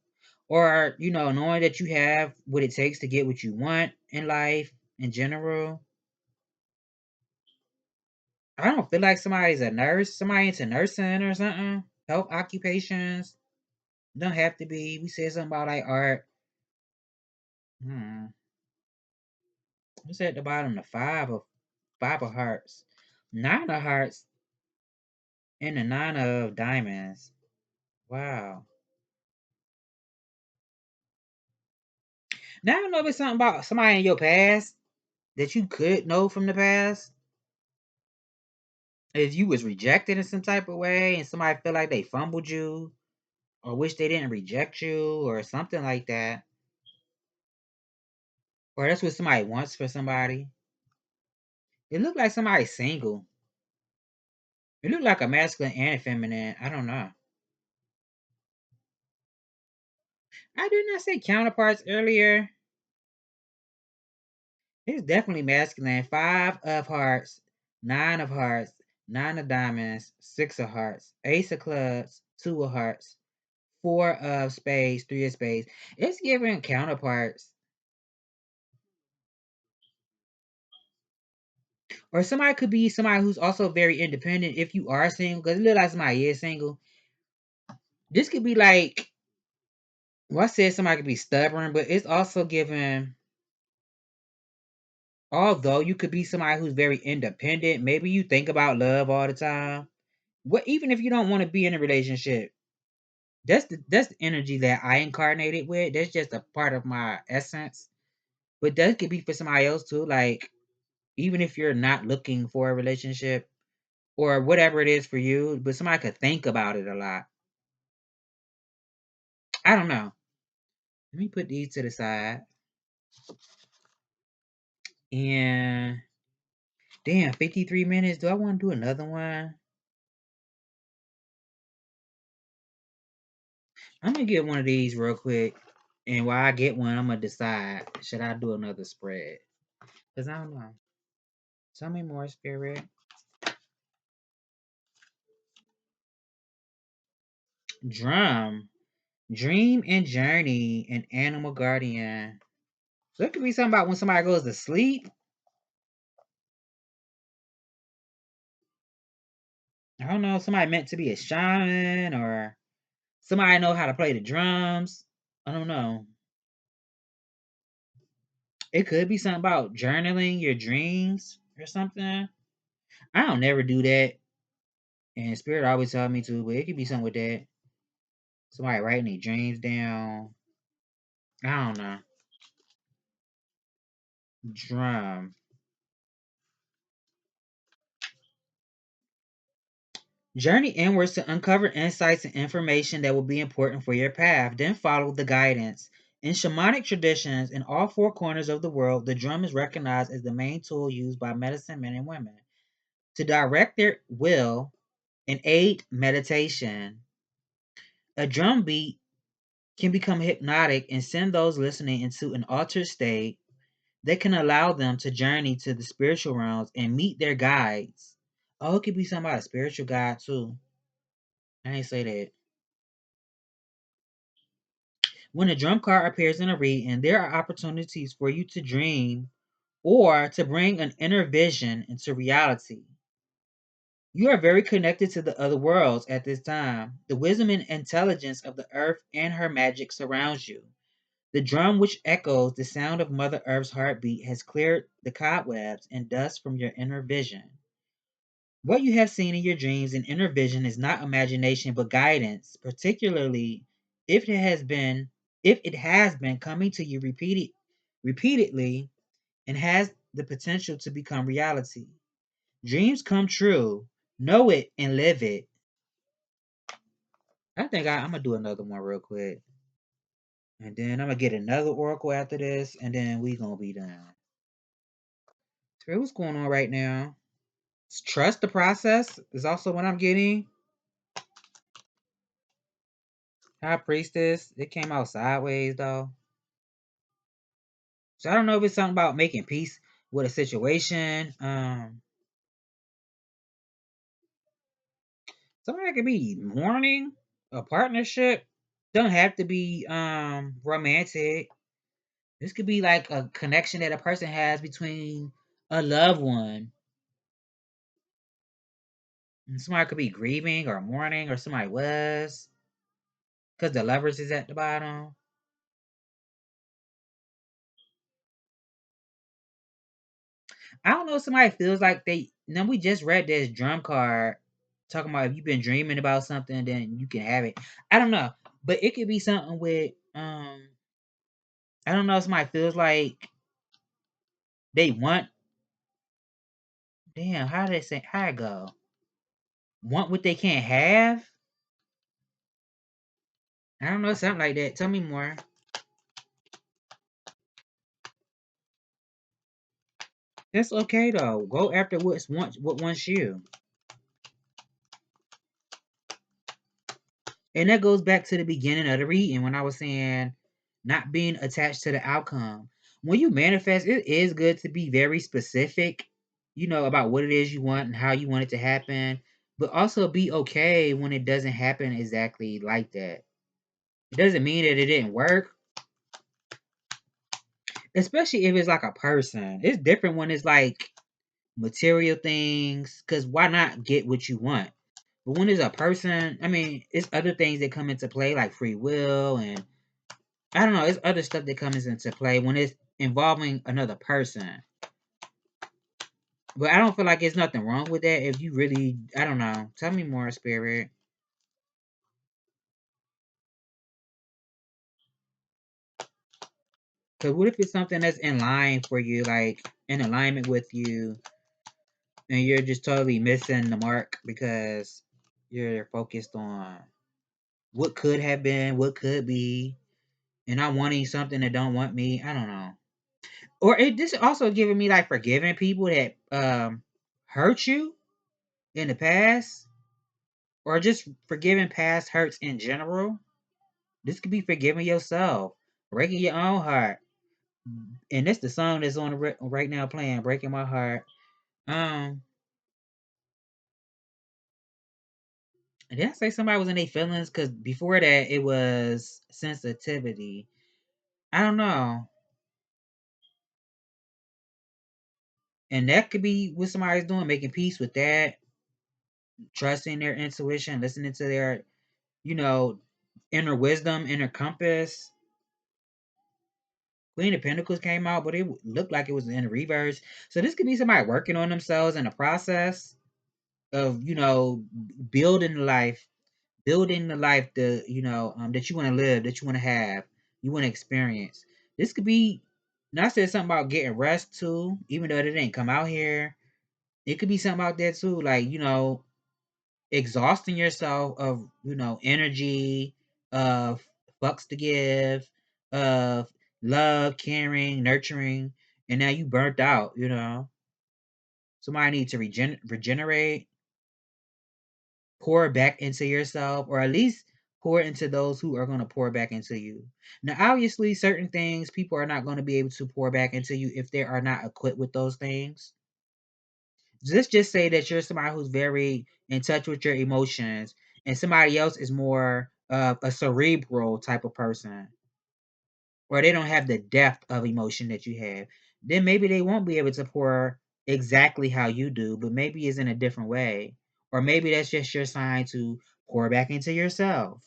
or knowing that you have what it takes to get what you want in life in general. I don't feel like somebody's a nurse, somebody into nursing or something. Health occupations don't have to be. We said something about like art. Hmm. What's at the bottom? The five of hearts, nine of hearts, and the nine of diamonds. Wow. Now I don't know if it's something about somebody in your past that you could know from the past. If you was rejected in some type of way and somebody feel like they fumbled you or wish they didn't reject you or something like that. Or that's what somebody wants for somebody. It looked like somebody's single. It looked like a masculine and a feminine. I don't know. I did not say counterparts earlier. It's definitely masculine. Five of hearts, nine of hearts, nine of diamonds, six of hearts, ace of clubs, two of hearts, four of spades, three of spades. It's giving counterparts. Or somebody could be somebody who's also very independent if you are single, because it looks like somebody is single. This could be like, well, I said somebody could be stubborn, but it's also giving, although you could be somebody who's very independent, maybe you think about love all the time. What even if you don't want to be in a relationship, that's the energy that I incarnated with. That's just a part of my essence. But that could be for somebody else too. Like, even if you're not looking for a relationship or whatever it is for you, but somebody could think about it a lot. I don't know. Let me put these to the side. And damn, 53 minutes. Do I want to do another one? I'm gonna get one of these real quick. And while I get one, I'm gonna decide should I do another spread? Cause I don't know. Tell me more, spirit. Drum, dream and journey, and animal guardian. So it could be something about when somebody goes to sleep. I don't know. Somebody meant to be a shaman or somebody know how to play the drums. I don't know. It could be something about journaling your dreams or something. I don't never do that. And spirit always tell me to, but it could be something with that. Somebody writing their dreams down. I don't know. Drum. Journey inwards to uncover insights and information that will be important for your path. Then follow the guidance. In shamanic traditions, in all four corners of the world, the drum is recognized as the main tool used by medicine men and women to direct their will and aid meditation. A drum beat can become hypnotic and send those listening into an altered state that can allow them to journey to the spiritual realms and meet their guides. Oh, it could be somebody spiritual guide too. I ain't say that. When a drum card appears in a reading, there are opportunities for you to dream or to bring an inner vision into reality. You are very connected to the other worlds at this time. The wisdom and intelligence of the earth and her magic surrounds you. The drum, which echoes the sound of Mother Earth's heartbeat, has cleared the cobwebs and dust from your inner vision. What you have seen in your dreams and inner vision is not imagination but guidance, particularly if it has been coming to you repeatedly and has the potential to become reality. Dreams come true. Know it and live it. I think I'm gonna do another one real quick. And then I'm gonna get another oracle after this, and then we gonna be done. So what's going on right now? Trust the process is also what I'm getting. High priestess. It came out sideways though. So I don't know if it's something about making peace with a situation. Somebody could be mourning a partnership. Don't have to be romantic. This could be like a connection that a person has between a loved one. And somebody could be grieving or mourning, or somebody was, because the lovers is at the bottom. I don't know if somebody feels like they. Now we just read this drum card talking about if you've been dreaming about something, then you can have it. I don't know, but it could be something with I don't know if somebody feels like they want. Damn, how they say how it go? Want what they can't have? I don't know, something like that. Tell me more. That's okay though. Go after what wants you. And that goes back to the beginning of the reading when I was saying not being attached to the outcome. When you manifest, it is good to be very specific, about what it is you want and how you want it to happen, but also be okay when it doesn't happen exactly like that. It doesn't mean that it didn't work, especially if it's like a person. It's different when it's like material things, because why not get what you want? But when it's a person, I mean, it's other things that come into play like free will and I don't know. It's other stuff that comes into play when it's involving another person. But I don't feel like there's nothing wrong with that. If you really, I don't know. Tell me more, spirit. Because what if it's something that's in line for you, like in alignment with you, and you're just totally missing the mark because you're focused on what could have been, what could be, and I'm wanting something that don't want me. I don't know. Or this also giving me like forgiving people that hurt you in the past, or just forgiving past hurts in general. This could be forgiving yourself, breaking your own heart, and that's the song that's on right now playing, "Breaking My Heart." Um, and did I say somebody was in their feelings? Because before that, it was sensitivity. I don't know, and that could be what somebody's doing, making peace with that, trusting their intuition, listening to their, you know, inner wisdom, inner compass. Queen of Pentacles came out, but it looked like it was in reverse. So this could be somebody working on themselves in the process of, building the life, that you want to live, that you want to have, you want to experience. This could be Now I said something about getting rest too, even though it didn't come out here. It could be something out there too, like, exhausting yourself of, energy, of fucks to give, of love, caring, nurturing, and now you burnt out. Somebody needs to regenerate, pour back into yourself, or at least pour into those who are going to pour back into you. Now, obviously, certain things people are not going to be able to pour back into you if they are not equipped with those things. Just say that you're somebody who's very in touch with your emotions, and somebody else is more of a cerebral type of person, or they don't have the depth of emotion that you have. Then maybe they won't be able to pour exactly how you do, but maybe it's in a different way. Or maybe that's just your sign to pour back into yourself.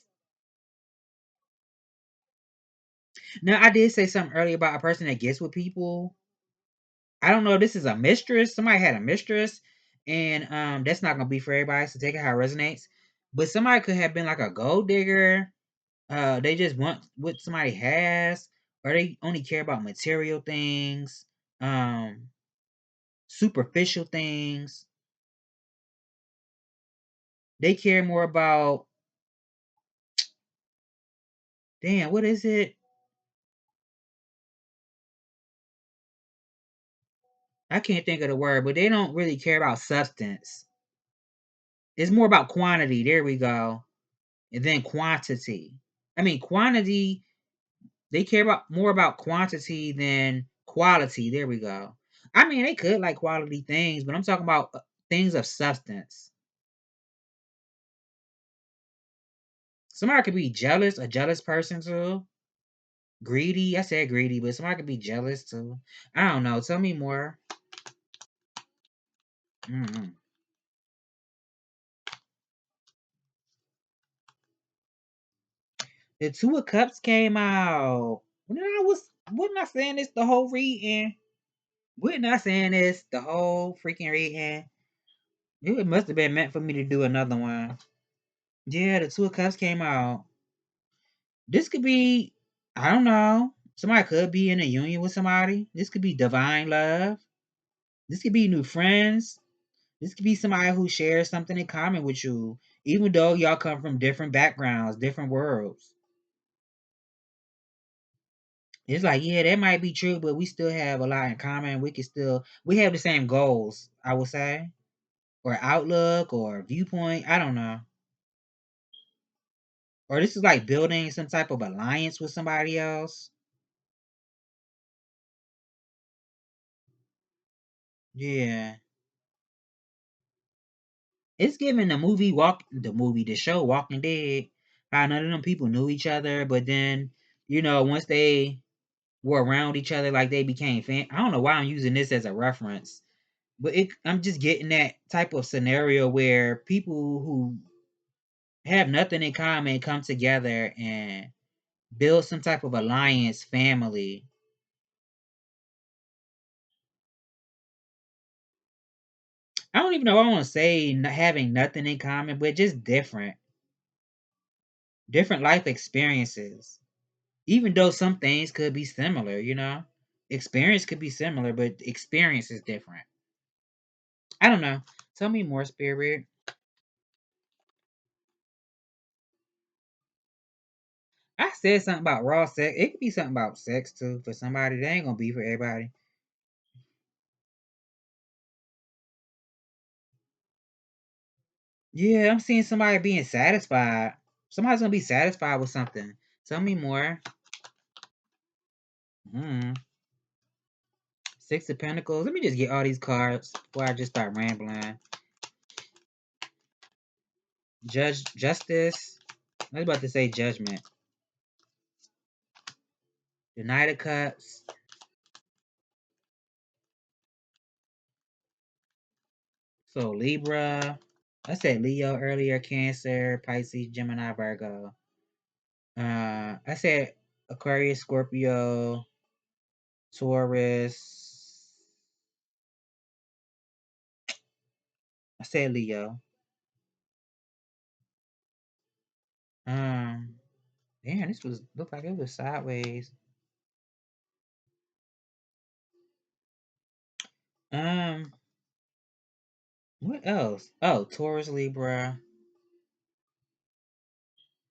Now, I did say something earlier about a person that gets with people. I don't know if this is a mistress. Somebody had a mistress, and that's not gonna be for everybody, so take it how it resonates. But somebody could have been like a gold digger. They just want what somebody has, or they only care about material things, um, superficial things. They care more about, damn, what is it? I can't think of the word, but they don't really care about substance. It's more about quantity. There we go. And then quantity. I mean, quantity, they care about more about quantity than quality. There we go. I mean, they could like quality things, but I'm talking about things of substance. Somebody could be jealous, a jealous person too. Greedy. I said greedy, but somebody could be jealous too. I don't know. Tell me more. Mm-hmm. The Two of Cups came out. Wasn't I saying this the whole reading? Wasn't I saying this the whole freaking reading? It must have been meant for me to do another one. Yeah, the Two of Cups came out. This could be, I don't know. Somebody could be in a union with somebody. This could be divine love. This could be new friends. This could be somebody who shares something in common with you, even though y'all come from different backgrounds, different worlds. It's like, yeah, that might be true, but we still have a lot in common. We have the same goals, I would say, or outlook or viewpoint. I don't know. Or this is like building some type of alliance with somebody else. Yeah. It's giving the show Walking Dead. How none of them people knew each other, but then, once they were around each other, like they became I don't know why I'm using this as a reference, but I'm just getting that type of scenario where people who have nothing in common come together and build some type of alliance, family. I don't even know. I want to say having nothing in common, but just different life experiences. Even though some things could be similar. Experience could be similar, but experience is different. I don't know. Tell me more, Spirit. I said something about raw sex. It could be something about sex too for somebody. That ain't gonna be for everybody. Yeah, I'm seeing somebody being satisfied. Somebody's gonna be satisfied with something. Tell me more. Hmm. Six of Pentacles. Let me just get all these cards before I just start rambling. Justice. I was about to say Judgment. The Knight of Cups. So Libra. I said Leo earlier. Cancer, Pisces, Gemini, Virgo. I said Aquarius, Scorpio, Taurus. I said Leo. Um, Damn, this was looked like it was sideways. Um, what else? Oh, Taurus, Libra,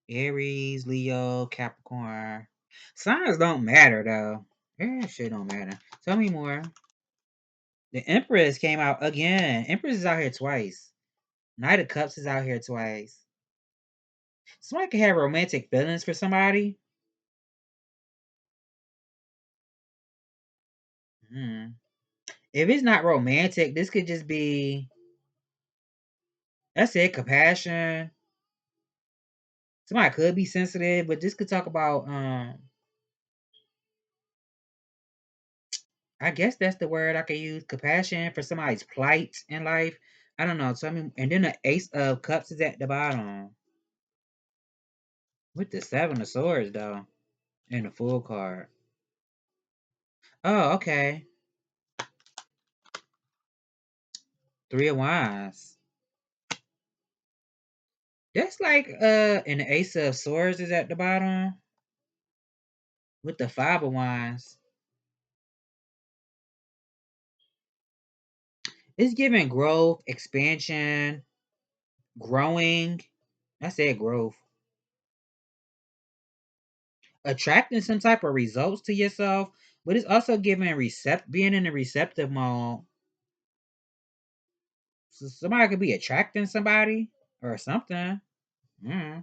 Aries, Leo, Capricorn. Signs don't matter though. Yeah, shit don't matter. Tell me more. The Empress came out again. Empress is out here twice. Knight of Cups is out here twice. Somebody can have romantic feelings for somebody. Hmm. If it's not romantic, this could just be, that's it, compassion. Somebody could be sensitive, but this could talk about I guess that's the word I could use, compassion for somebody's plight in life. I don't know. Tell me, and then the Ace of Cups is at the bottom with the Seven of Swords though, and the Full card. Oh, okay. Three of Wands. That's like and the Ace of Swords is at the bottom with the Five of Wands. It's giving growth, expansion, growing. I said growth. Attracting some type of results to yourself, but it's also giving being in a receptive mode. So somebody could be attracting somebody or something. Mm.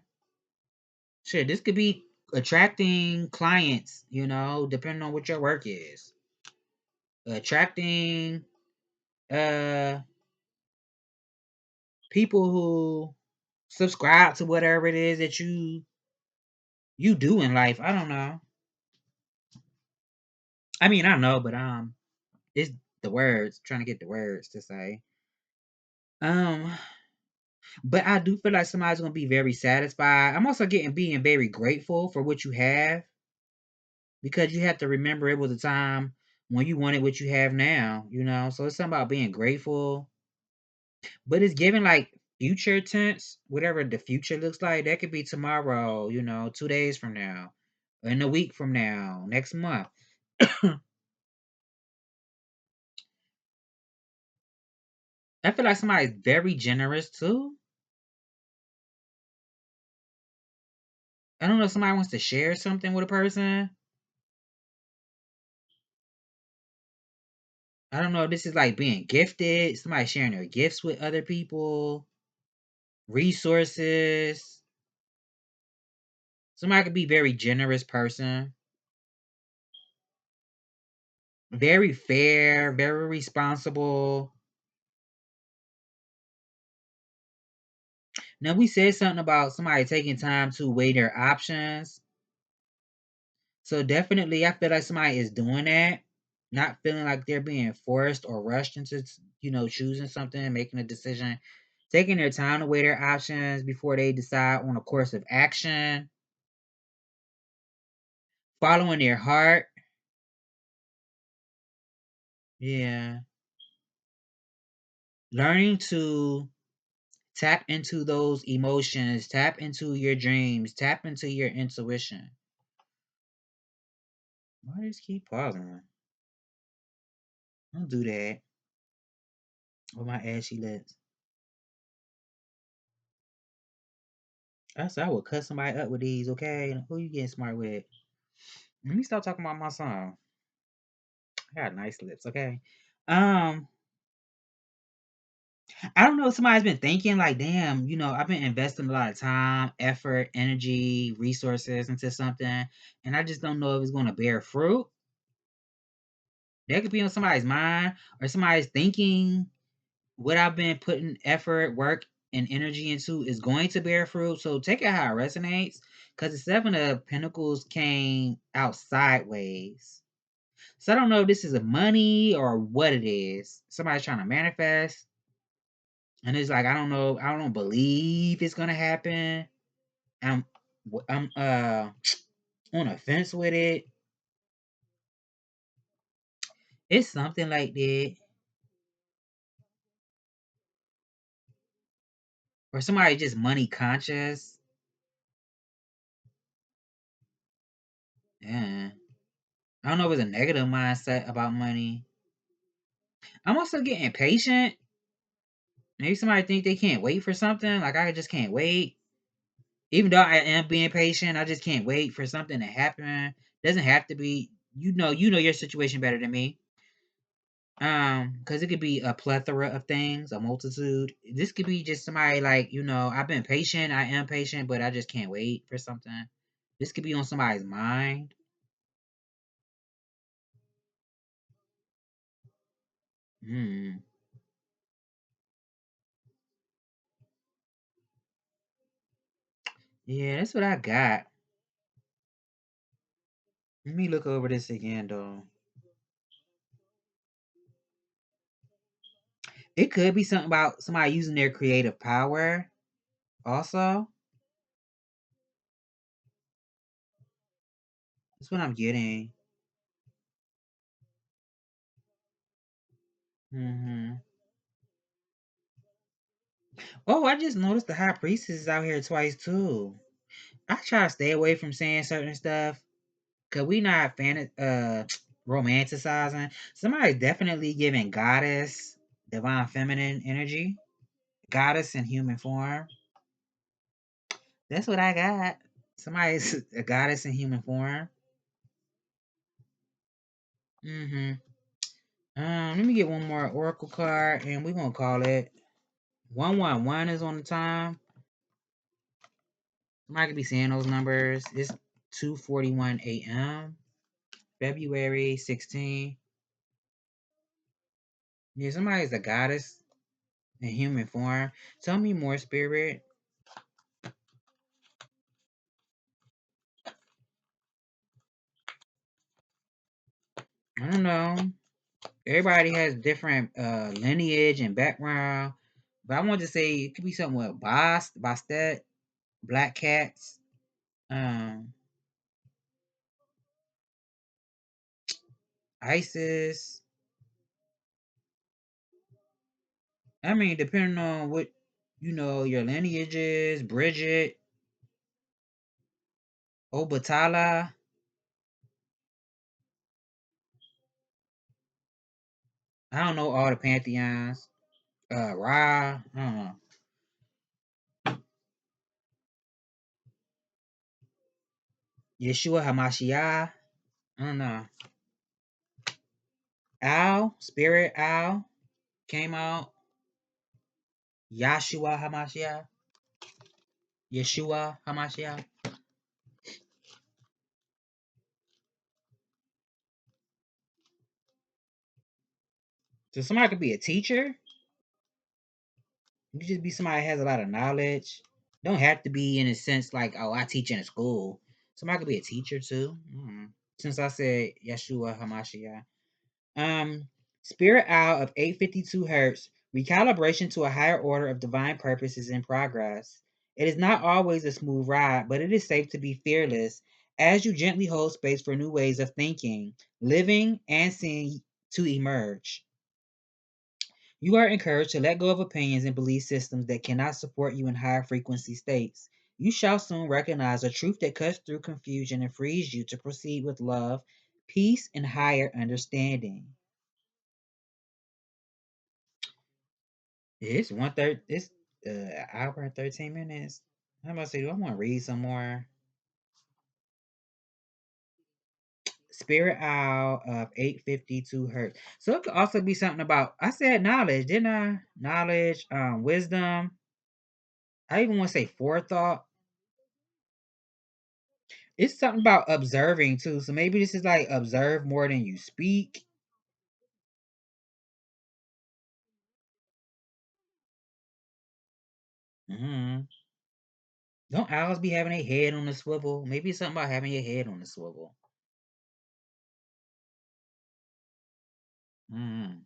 Shit, this could be attracting clients, depending on what your work is. Attracting uh people who subscribe to whatever it is that you do in life. I don't know. I mean, I know, but it's the words, trying to get the words to say. Um, but I do feel like somebody's gonna be very satisfied. I'm also getting being very grateful for what you have, because you have to remember it was a time when you wanted what you have now. So it's something about being grateful, but it's giving like future tense, whatever the future looks like. That could be tomorrow, 2 days from now, in a week from now, next month. I feel like somebody's very generous too. I don't know if somebody wants to share something with a person. I don't know if this is like being gifted, somebody sharing their gifts with other people, resources. Somebody could be very generous person, very fair, very responsible. Now we said something about somebody taking time to weigh their options. So definitely I feel like somebody is doing that, not feeling like they're being forced or rushed into, choosing something, making a decision, taking their time to weigh their options before they decide on a course of action, following their heart. Yeah. Learning to tap into those emotions, tap into your dreams, tap into your intuition. Why does keep pausing? Don't do that with my ashy lips. I said I would cut somebody up with these, okay? Who you getting smart with? Let me stop talking about my song. I got nice lips, okay? Um, I don't know if somebody's been thinking like, damn, I've been investing a lot of time, effort, energy, resources into something, and I just don't know if it's gonna bear fruit. That could be on somebody's mind, or somebody's thinking what I've been putting effort, work, and energy into is going to bear fruit. So take it how it resonates. Because the Seven of Pentacles came out sideways. So I don't know if this is a money or what it is. Somebody's trying to manifest. And it's like, I don't know. I don't believe it's gonna happen. I'm I'm on a fence with it. It's something like that. Or somebody just money conscious. Yeah. I don't know if it's a negative mindset about money. I'm also getting impatient. Maybe somebody think they can't wait for something. Like I just can't wait. Even though I am being patient, I just can't wait for something to happen. Doesn't have to be. You know your situation better than me. Because it could be a plethora of things, a multitude. This could be just somebody like, I've been patient, I am patient, but I just can't wait for something. This could be on somebody's mind. Hmm. Yeah, that's what I got. Let me look over this again, though. It could be something about somebody using their creative power. Also, that's what I'm getting. Hmm. Oh, I just noticed the high priestess is out here twice too. I try to stay away from saying certain stuff because we not romanticizing. Somebody's definitely giving goddess, divine feminine energy, goddess in human form. That's what I got. Somebody's a goddess in human form. Mm-hmm. Let me get one more oracle card, and we're gonna call it 111 is on the time. Somebody could be saying those numbers. It's 2:41 a.m. February 16. Yeah, somebody's a goddess in human form. Tell me more, spirit. I don't know. Everybody has different lineage and background. But I want to say it could be something with Bastet, black cats, um, Isis. I mean, depending on what your lineage is, Bridget, Obatala. I don't know all the pantheons. Ra. I don't know. Yeshua Hamashiach. I don't know. Al, Spirit Al came out. Yeshua Hamashiach. Yeshua Hamashiach. So somebody could be a teacher. You could just be somebody that has a lot of knowledge. Don't have to be in a sense like, oh, I teach in a school. Somebody could be a teacher too. Since I said Yeshua Hamashiach. Um, Spirit Owl of 852 Hertz. Recalibration to a higher order of divine purpose is in progress. It is not always a smooth ride, but it is safe to be fearless as you gently hold space for new ways of thinking, living, and seeing to emerge. You are encouraged to let go of opinions and belief systems that cannot support you in higher frequency states. You shall soon recognize a truth that cuts through confusion and frees you to proceed with love, peace, and higher understanding. It's 1:30. It's hour and 13 minutes. I'm about to say, do I want to read some more? Spirit Owl of 852 Hertz. So it could also be something about, I said knowledge, didn't I? Knowledge, wisdom. I even want to say forethought. It's something about observing too. So maybe this is like observe more than you speak. Hmm. Don't owls be having their head on the swivel? Maybe it's something about having your head on the swivel. Hmm.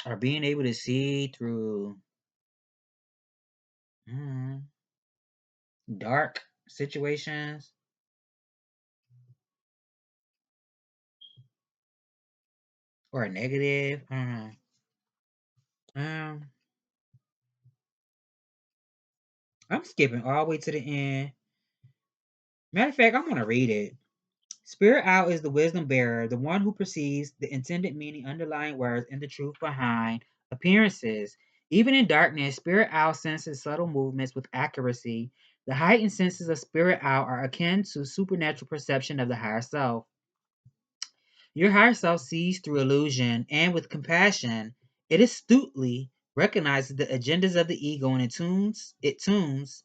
Or being able to see through dark situations or negative. Um, I'm skipping all the way to the end. Matter of fact, I'm gonna read it. Spirit Owl is the wisdom bearer, the one who perceives the intended meaning underlying words and the truth behind appearances. Even in darkness, Spirit Owl senses subtle movements with accuracy. The heightened senses of Spirit Owl are akin to supernatural perception of the higher self. Your higher self sees through illusion and with compassion. It astutely recognizes the agendas of the ego and it tunes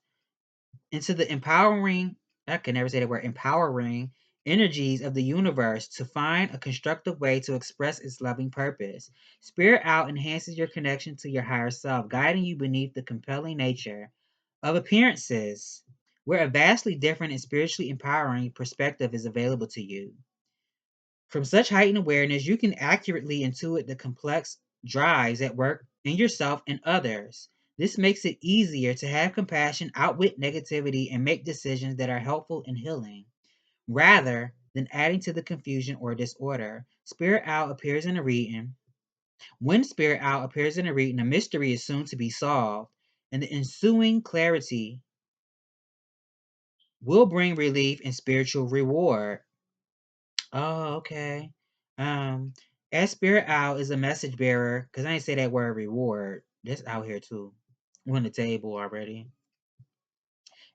into the empowering, I can never say the word empowering energies of the universe to find a constructive way to express its loving purpose. Spirit Out enhances your connection to your higher self, guiding you beneath the compelling nature of appearances, where a vastly different and spiritually empowering perspective is available to you. From such heightened awareness, you can accurately intuit the complex drives at work in yourself and others. This makes it easier to have compassion, outwit negativity, and make decisions that are helpful and healing, rather than adding to the confusion or disorder. Spirit Owl appears in a reading. When Spirit Owl appears in a reading, a mystery is soon to be solved, and the ensuing clarity will bring relief and spiritual reward. Oh, okay. Um, as Spirit Owl is a message bearer, because I ain't say that word reward. That's out here too. On the table already.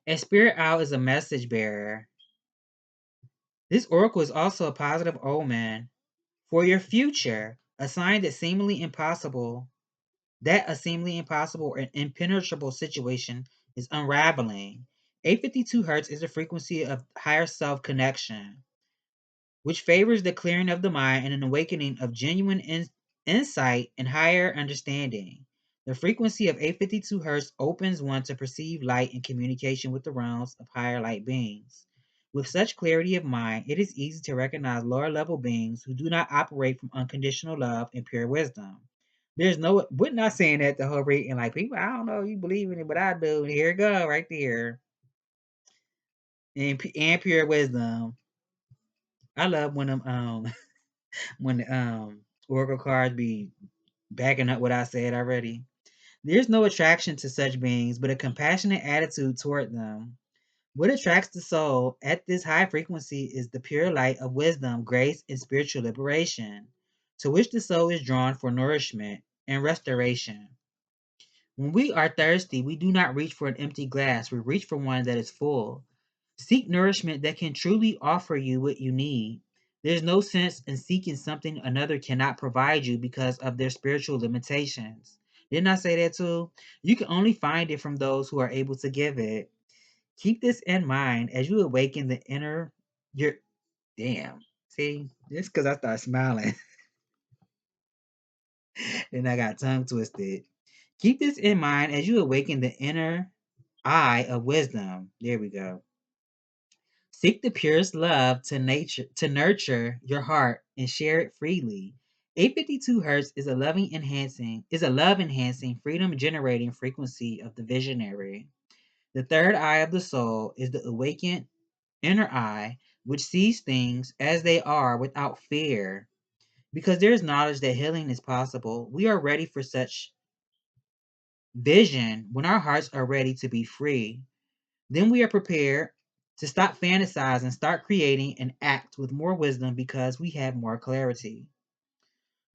As Spirit Owl is a message bearer, this oracle is also a positive omen for your future, a sign that a seemingly impossible or impenetrable situation is unraveling. 852 hertz is the frequency of higher self connection, which favors the clearing of the mind and an awakening of genuine insight and higher understanding. The frequency of 852 Hz opens one to perceive light in communication with the realms of higher light beings. With such clarity of mind, it is easy to recognize lower level beings who do not operate from unconditional love and pure wisdom. We're not saying that the whole reading, like people, I don't know, you believe in it, but I do. Here it go, right there. And pure wisdom. I love when them when the oracle cards be backing up what I said already. There's no attraction to such beings, but a compassionate attitude toward them. What attracts the soul at this high frequency is the pure light of wisdom, grace, and spiritual liberation, to which the soul is drawn for nourishment and restoration. When we are thirsty, we do not reach for an empty glass, we reach for one that is full. Seek nourishment that can truly offer you what you need. There's no sense in seeking something another cannot provide you because of their spiritual limitations. Didn't I say that too? You can only find it from those who are able to give it. Keep this in mind as you awaken the inner your damn. See, just because I start smiling and I got tongue twisted. Keep this in mind as you awaken the inner eye of wisdom. There we go. Seek the purest love to nurture your heart and share it freely. 852 Hertz is a love enhancing, freedom generating frequency of the visionary. The third eye of the soul is the awakened inner eye, which sees things as they are without fear. Because there is knowledge that healing is possible, we are ready for such vision when our hearts are ready to be free. Then we are prepared to stop fantasizing, start creating, and act with more wisdom because we have more clarity.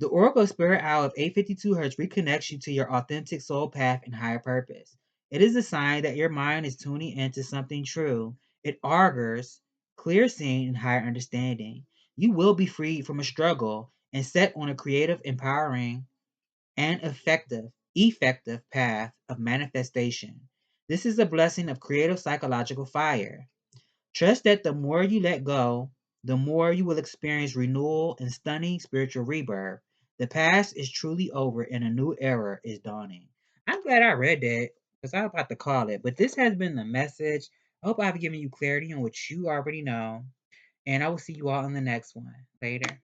The Oracle Spirit Owl of 852 Hertz reconnects you to your authentic soul path and higher purpose. It is a sign that your mind is tuning into something true. It augurs clear seeing and higher understanding. You will be freed from a struggle and set on a creative, empowering, and effective path of manifestation. This is a blessing of creative psychological fire. Trust that the more you let go, the more you will experience renewal and stunning spiritual rebirth. The past is truly over and a new era is dawning. I'm glad I read that because I was about to call it. But this has been the message. I hope I've given you clarity on what you already know. And I will see you all in the next one. Later.